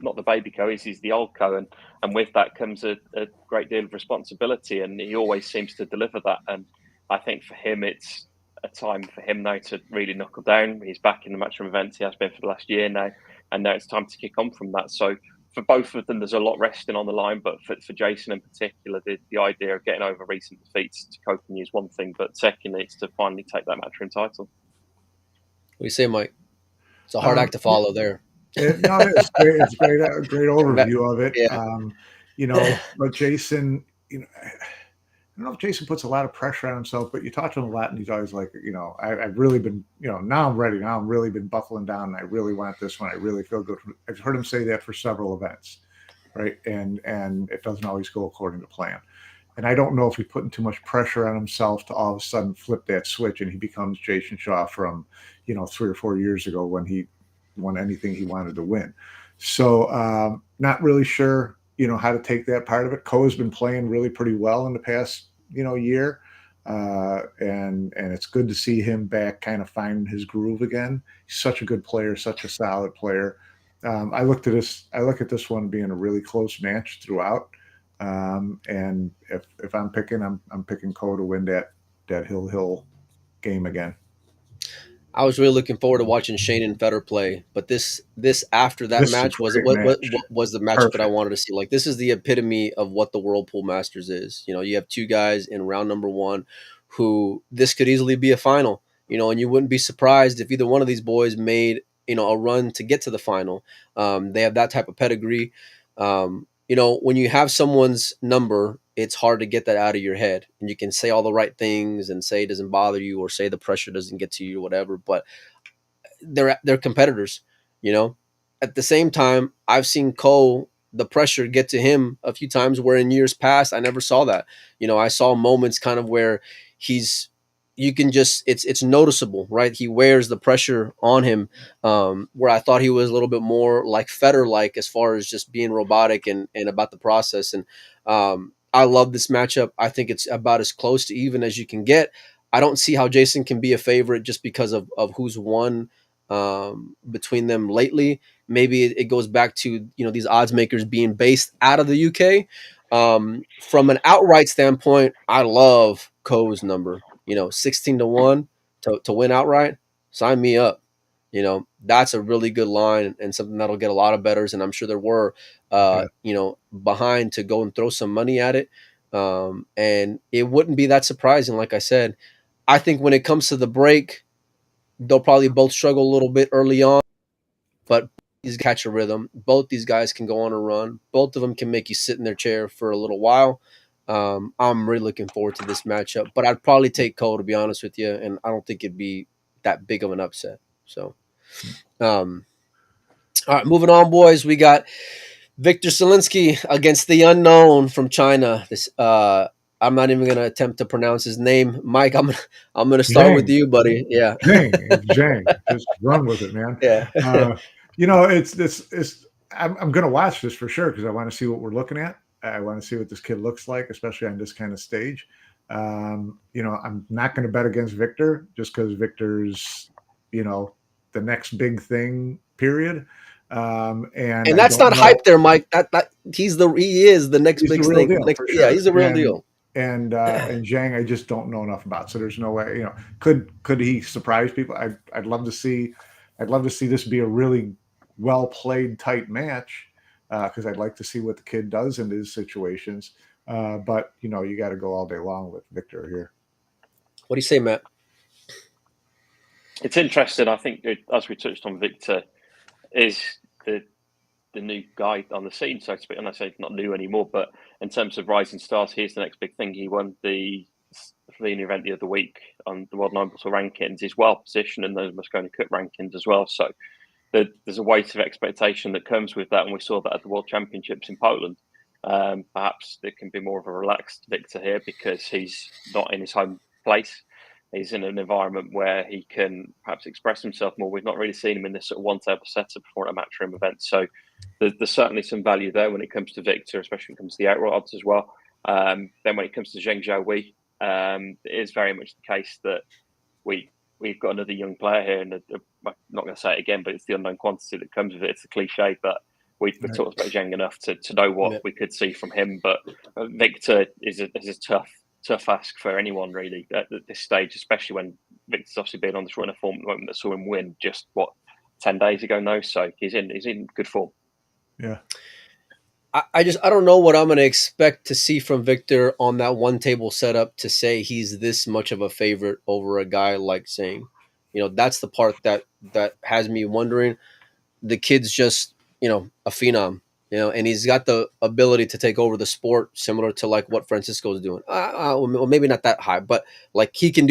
not the baby Co, he's the old Co, and with that comes a great deal of responsibility, and he always seems to deliver that. And I think for him, it's a time for him now to really knuckle down. He's back in the Matchroom events, he has been for the last year now, and now it's time to kick on from that. So for both of them, there's a lot resting on the line, but for Jason in particular, the idea of getting over recent defeats to coping is one thing, but secondly, it's to finally take that Matchroom title. What do you say, Mike? It's a hard act to follow there. It's great. It's great. A great overview of it. Yeah. But Jason, I don't know if Jason puts a lot of pressure on himself, but you talk to him a lot, and he's always like, I've really been, now I'm ready. Now I'm really been buckling down, and I really want this one. I really feel good. I've heard him say that for several events, right? And it doesn't always go according to plan. And I don't know if he's putting too much pressure on himself to all of a sudden flip that switch and he becomes Jason Shaw from, 3 or 4 years ago when he won anything he wanted to win. So not really sure, how to take that part of it. Co has been playing really pretty well in the past, year. And it's good to see him back kind of finding his groove again. He's such a good player, such a solid player. I look at this one being a really close match throughout. And if I'm picking, I'm picking Co to win that Hill game again. I was really looking forward to watching Shane and Federer play, but this after that match was the matchup that I wanted to see. Like, this is the epitome of what the World Pool Masters is. You have two guys in round number one who this could easily be a final. And you wouldn't be surprised if either one of these boys made a run to get to the final. They have that type of pedigree. When you have someone's number, it's hard to get that out of your head. And you can say all the right things and say it doesn't bother you or say the pressure doesn't get to you or whatever, but they're competitors, At the same time, I've seen Co, the pressure get to him a few times where in years past, I never saw that. I saw moments kind of where it's noticeable, right? He wears the pressure on him, where I thought he was a little bit more like Federer-like as far as just being robotic and about the process. And I love this matchup. I think it's about as close to even as you can get. I don't see how Jason can be a favorite just because of who's won between them lately. Maybe it goes back to, these odds makers being based out of the UK. From an outright standpoint, I love Co's number. 16-1 to win outright. Sign me up. That's a really good line and something that'll get a lot of bettors. And I'm sure there were, behind to go and throw some money at it. And it wouldn't be that surprising. Like I said, I think when it comes to the break, they'll probably both struggle a little bit early on, but these catch a rhythm. Both these guys can go on a run. Both of them can make you sit in their chair for a little while. I'm really looking forward to this matchup, but I'd probably take Co, to be honest with you, and I don't think it'd be that big of an upset. So, all right, moving on, boys. We got Victor Zielinski against the unknown from China. This I'm not even gonna attempt to pronounce his name. Mike, I'm gonna start Zhang. with you, buddy. Yeah, Zhang. Just run with it, man. Yeah. I'm gonna watch this for sure because I want to see what we're looking at. I want to see what this kid looks like, especially on this kind of stage. I'm not going to bet against Victor just because Victor's, the next big thing, period. And that's not hype there, Mike. That he is the next big thing. Sure. He's the real deal. And Zhang, I just don't know enough about. So there's no way, could he surprise people? I'd love to see this be a really well played, tight match. Because I'd like to see what the kid does in these situations. But, you got to go all day long with Victor here. What do you say, Matt? It's interesting. I think, as we touched on, Victor is the new guy on the scene, so to speak. And I say not new anymore, but in terms of rising stars, here's the next big thing. He won the Slovenia event the other week on the World 9 rankings. He's well positioned in those Mosconi Cup rankings as well. So there's a weight of expectation that comes with that, and we saw that at the World Championships in Poland. Perhaps there can be more of a relaxed Victor here because he's not in his home place. He's in an environment where he can perhaps express himself more. We've not really seen him in this sort of one-table setup before at a Matchroom event. So there's certainly some value there when it comes to Victor, especially when it comes to the outright odds as well. Then when it comes to Zhang Zhaohui, it is very much the case that we've got another young player here, and I'm not going to say it again, but it's the unknown quantity that comes with it. It's a cliche, but we've talked about Zhang enough to know what we could see from him. But Victor is a tough ask for anyone really at this stage, especially when Victor's obviously been on this run of form at the moment that saw him win just 10 days ago now. So he's in good form. Yeah. I don't know what I'm going to expect to see from Victor on that one table setup to say he's this much of a favorite over a guy like Zhang. That's the part that has me wondering. The kid's just, a phenom, and he's got the ability to take over the sport similar to like what Francisco's doing. Well, maybe not that high, but like he can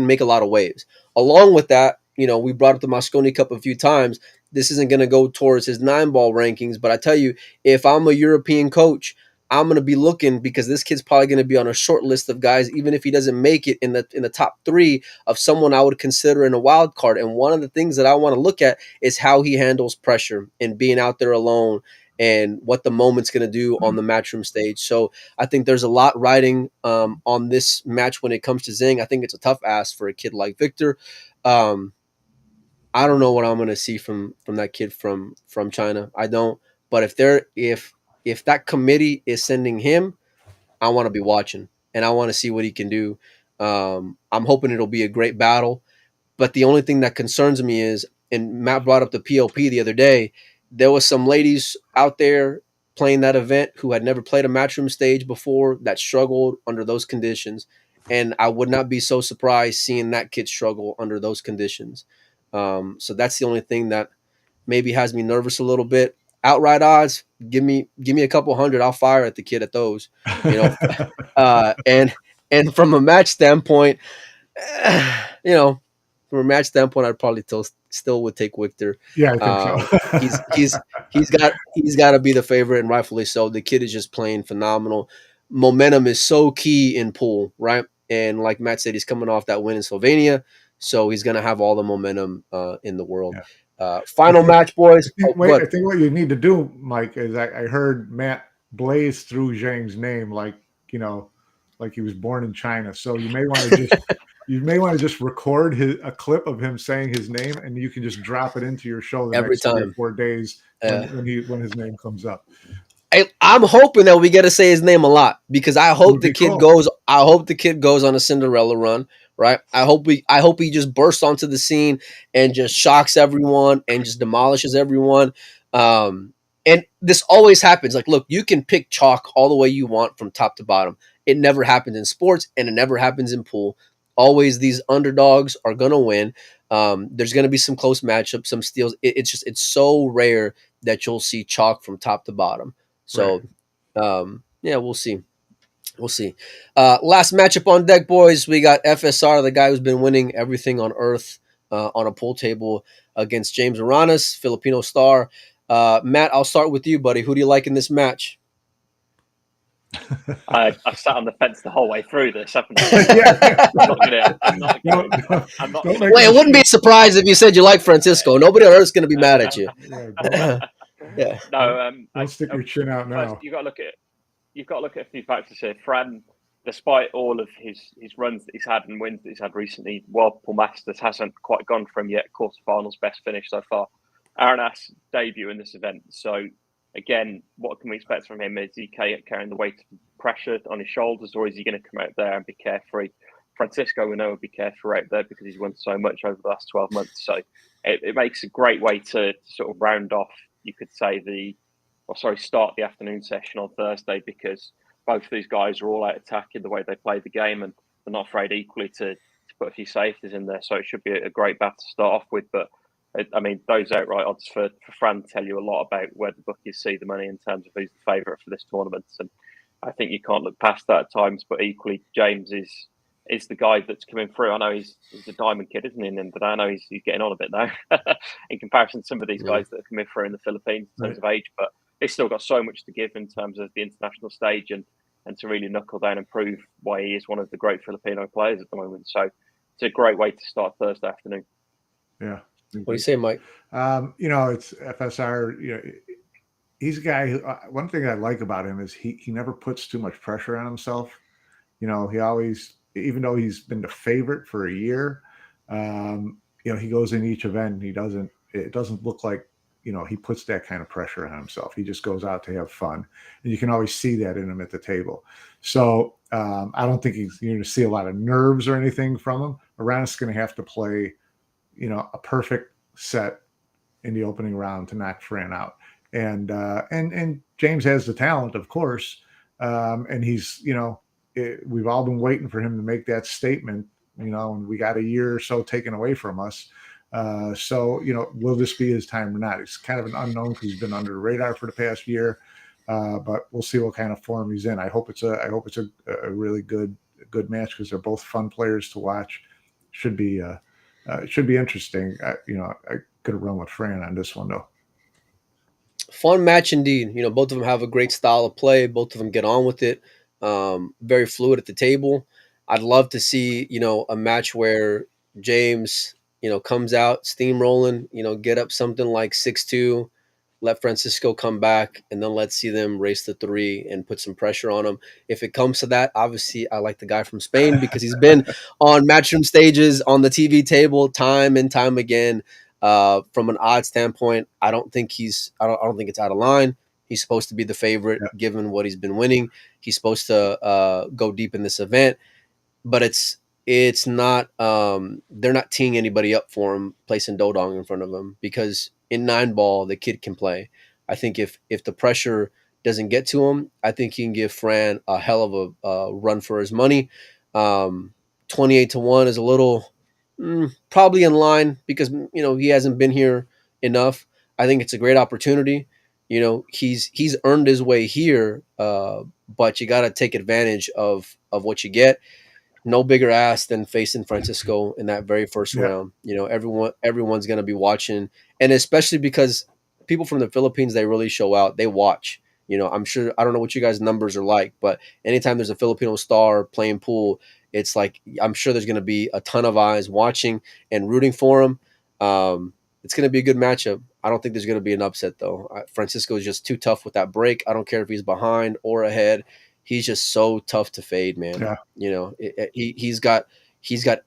make a lot of waves. Along with that, we brought up the Mosconi Cup a few times. This isn't going to go towards his 9-ball rankings, but I tell you, if I'm a European coach, I'm going to be looking because this kid's probably going to be on a short list of guys, even if he doesn't make it in the top 3 of someone I would consider in a wild card. And one of the things that I want to look at is how he handles pressure and being out there alone and what the moment's going to do on the Matchroom stage. So I think there's a lot riding on this match when it comes to Zhang. I think it's a tough ask for a kid like Victor. I don't know what I'm going to see from that kid from China. I don't. But if that committee is sending him, I want to be watching and I want to see what he can do. I'm hoping it'll be a great battle. But the only thing that concerns me is, and Matt brought up the PLP the other day, there was some ladies out there playing that event who had never played a Matchroom stage before that struggled under those conditions. And I would not be so surprised seeing that kid struggle under those conditions. So that's the only thing that maybe has me nervous a little bit. Outright odds, give me a couple hundred. I'll fire at the kid at those, and from a match standpoint, from a match standpoint, I'd probably still would take Victor. Yeah, I think so. he's got to be the favorite, and rightfully so. The kid is just playing phenomenal. Momentum is so key in pool, right? And like Matt said, he's coming off that win in Slovenia, so he's going to have all the momentum in the world. Yeah. Final match, boys. I think what you need to do, Mike, is I heard Matt blaze through Zhang's name like he was born in China. So you may want to just record a clip of him saying his name, and you can just drop it into your show every next time 3 or 4 days when his name comes up. I'm hoping that we get to say his name a lot because I hope the kid goes. I hope the kid goes on a Cinderella run. Right. I hope he just bursts onto the scene and just shocks everyone and just demolishes everyone. And this always happens. Like, look, you can pick chalk all the way you want from top to bottom. It never happens in sports and it never happens in pool. Always these underdogs are going to win. There's going to be some close matchups, some steals. It's so rare that you'll see chalk from top to bottom. So, we'll see. We'll see. Last matchup on deck, boys. We got FSR, the guy who's been winning everything on earth on a pool table, against James Aranas, Filipino star. Matt, I'll start with you, buddy. Who do you like in this match? I've sat on the fence the whole way through this, haven't I? Wait, it wouldn't be surprised if you said you like Francisco. Nobody on earth is going to be mad at you. Yeah. No, don't stick your chin out now. You've got to look at a few factors here. Fran, despite all of his runs that he's had and wins that he's had recently, World Pool Masters hasn't quite gone for him yet. Quarterfinals, best finish so far. Aranas debut in this event. So again, what can we expect from him? Is he carrying the weight of pressure on his shoulders, or is he going to come out there and be carefree? Francisco, we know, will be carefree out there because he's won so much over the last 12 months. So it makes a great way to sort of round off, you could say, start the afternoon session on Thursday, because both of these guys are all out attacking the way they play the game, and they're not afraid equally to put a few safeties in there, so it should be a great bet to start off with. But I mean, those outright odds for Fran tell you a lot about where the bookies see the money in terms of who's the favourite for this tournament, and I think you can't look past that at times. But equally, James is the guy that's coming through. I know he's a diamond kid, isn't he? And I know he's getting on a bit now in comparison to some of these guys that are coming through in the Philippines in terms of age. But he's still got so much to give in terms of the international stage and to really knuckle down and prove why he is one of the great Filipino players at the moment. So it's a great way to start Thursday afternoon. Yeah. What do you say, Mike? It's FSR. He's a guy who, one thing I like about him is he never puts too much pressure on himself. He always, even though he's been the favorite for a year, he goes in each event and it doesn't look like, he puts that kind of pressure on himself. He just goes out to have fun. And you can always see that in him at the table. So I don't think you're going to see a lot of nerves or anything from him. Aranis is going to have to play, a perfect set in the opening round to knock Fran out. And James has the talent, of course. And he's, we've all been waiting for him to make that statement, and we got a year or so taken away from us. So, will this be his time or not? It's kind of an unknown because he's been under the radar for the past year. But we'll see what kind of form he's in. I hope it's a really good match because they're both fun players to watch. Should be interesting. I could have run with Fran on this one though. Fun match indeed. Both of them have a great style of play. Both of them get on with it. Very fluid at the table. I'd love to see, a match where James, comes out steamrolling, get up something like 6-2, let Francisco come back, and then let's see them race the 3 and put some pressure on him. If it comes to that, obviously I like the guy from Spain because he's been on Matchroom stages on the TV table time and time again. From an odd standpoint, I don't think it's out of line. He's supposed to be the favorite given what he's been winning. He's supposed to go deep in this event, but it's not. They're not teeing anybody up for him, placing Doggin in front of him because in 9-ball the kid can play. I think if the pressure doesn't get to him, I think he can give Fran a hell of a run for his money. 28-1 is a little probably in line because he hasn't been here enough. I think it's a great opportunity. He's earned his way here, but you got to take advantage of what you get. No bigger ass than facing Francisco in that very first round. Everyone's going to be watching, and especially because people from the Philippines, they really show out. They watch. I'm sure, I don't know what you guys' numbers are like, but anytime there's a Filipino star playing pool, it's like I'm sure there's going to be a ton of eyes watching and rooting for him. It's going to be a good matchup. I don't think there's going to be an upset, though. Francisco is just too tough with that break. I don't care if he's behind or ahead. He's just so tough to fade, man. Yeah. He's got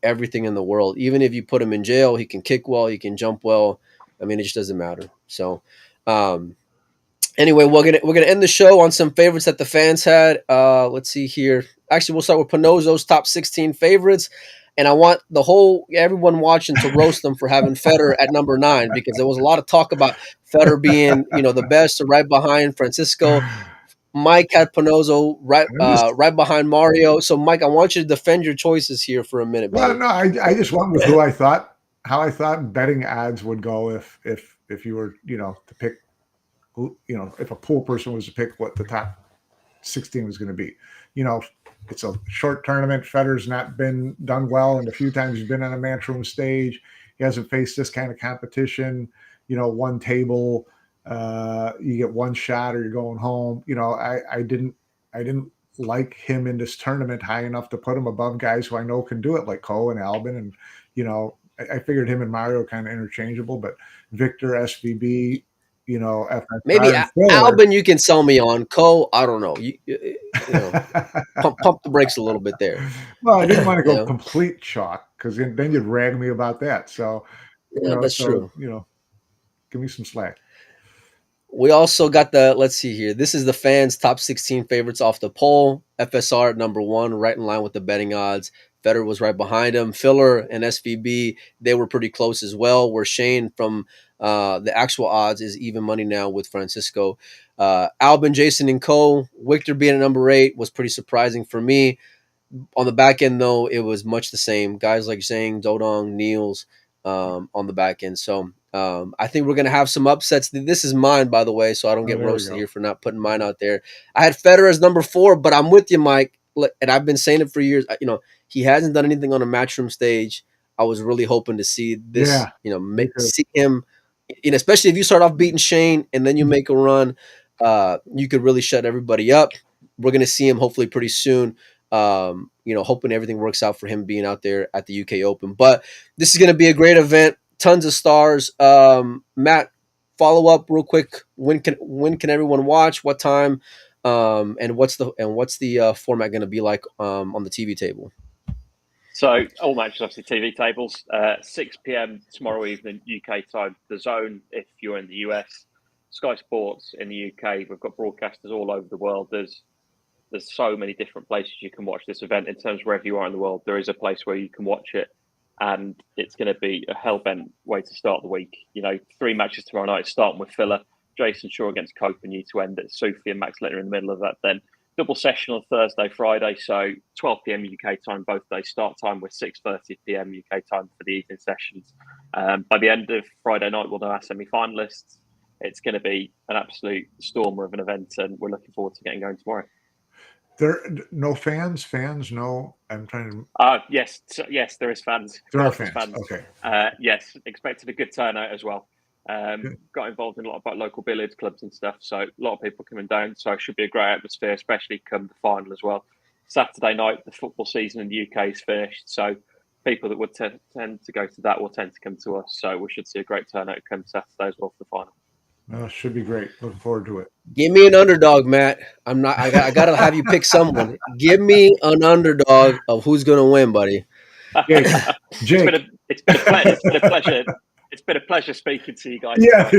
everything in the world. Even if you put him in jail, he can kick well, he can jump well. I mean, it just doesn't matter. So, anyway, we're gonna end the show on some favorites that the fans had. Let's see here. Actually, we'll start with Panozzo's top 16 favorites. And I want everyone watching to roast them for having Federer at number 9 because there was a lot of talk about Federer being, the best, or right behind Francisco. Mike had Panozzo right behind Mario. So, Mike, I want you to defend your choices here for a minute. Well, no, I just went with how I thought betting odds would go if you were, to pick, if a pool person was to pick what the top 16 was going to be. It's a short tournament. Federer's not been done well, and the few times he's been on a Matchroom stage, he hasn't faced this kind of competition. One table, you get one shot or you're going home. I didn't like him in this tournament high enough to put him above guys who I know can do it, like Ko and Albin, and I figured him and Mario kind of interchangeable, but Victor, SVB. Maybe Albin you can sell me on. Ko, I don't know. Pump the brakes a little bit there. Well, I didn't want to go complete chalk because then you'd rag me about that. So, that's true. Give me some slack. We also got let's see here. This is the fans' top 16 favorites off the poll. FSR at number 1, right in line with the betting odds. Federer was right behind him. Filler and SVB, they were pretty close as well. Where Shane from the actual odds is even money now with Francisco. Albin, Jason, and Ko. Victor being at number 8 was pretty surprising for me. On the back end, though, it was much the same. Guys like Zhang, Dodong, Niels on the back end. So I think we're going to have some upsets. This is mine, by the way, so I don't get roasted here for not putting mine out there. I had Federer as number 4, but I'm with you, Mike. And I've been saying it for years. You know, he hasn't done anything on a Matchroom stage. I was really hoping to see this, see him, especially if you start off beating Shane and then you make a run, you could really shut everybody up. We're going to see him hopefully pretty soon. Hoping everything works out for him being out there at the UK Open. But this is going to be a great event. Tons of stars. Matt, follow up real quick. When can everyone watch? What time? And what's the format going to be like on the TV table? So all matches obviously TV tables. 6 p.m. tomorrow evening UK time. The Zone if you're in the US. Sky Sports in the UK. We've got broadcasters all over the world. There's so many different places you can watch this event. In terms of wherever you are in the world, there is a place where you can watch it, and it's going to be a hell-bent way to start the week. 3 matches tomorrow night, starting with filler. Jason Shaw against Copenhagen to end it. Soufi and Max Lechner in the middle of that. Then double session on Thursday, Friday. So 12 p.m. UK time both days. Start time with 6:30 p.m. UK time for the evening sessions. By the end of Friday night, we'll know our semi-finalists. It's going to be an absolute stormer of an event, and we're looking forward to getting going tomorrow. There no fans. No, I'm trying to. Yes, there is fans. There are fans. Okay. Yes, expected a good turnout as well. Got involved in a lot of local billiards clubs and stuff, so a lot of people coming down. So it should be a great atmosphere, especially come the final as well. Saturday night, the football season in the UK is finished, so people that would tend to go to that will tend to come to us. So we should see a great turnout come Saturday as well for the final. No, should be great. Looking forward to it. Give me an underdog, Matt. I gotta have you pick someone. Give me an underdog of who's gonna win, buddy. Jake. It's been a pleasure. It's been a pleasure speaking to you guys. Yeah.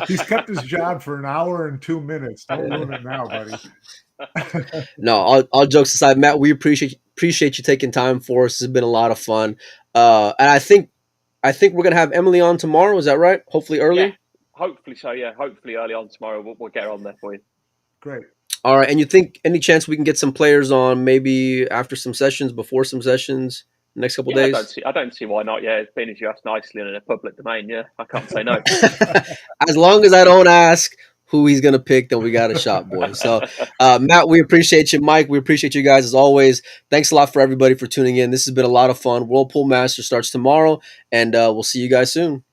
He's kept his job for an hour and 2 minutes. Don't ruin it now, buddy. No, all jokes aside, Matt, we appreciate you taking time for us. This has been a lot of fun. And I think we're gonna have Emily on tomorrow. Is that right? Hopefully early. Yeah, hopefully so. Yeah, hopefully early on tomorrow. We'll get her on there for you. Great. All right. And you think any chance we can get some players on maybe after some sessions, before some sessions, next couple days? I don't see why not. Yeah, it's been as you asked nicely and in a public domain. Yeah, I can't say no. As long as I don't ask who he's going to pick, then we got a shot, boy. So, Matt, we appreciate you. Mike, we appreciate you guys as always. Thanks a lot for everybody for tuning in. This has been a lot of fun. World Pool Master starts tomorrow, and we'll see you guys soon.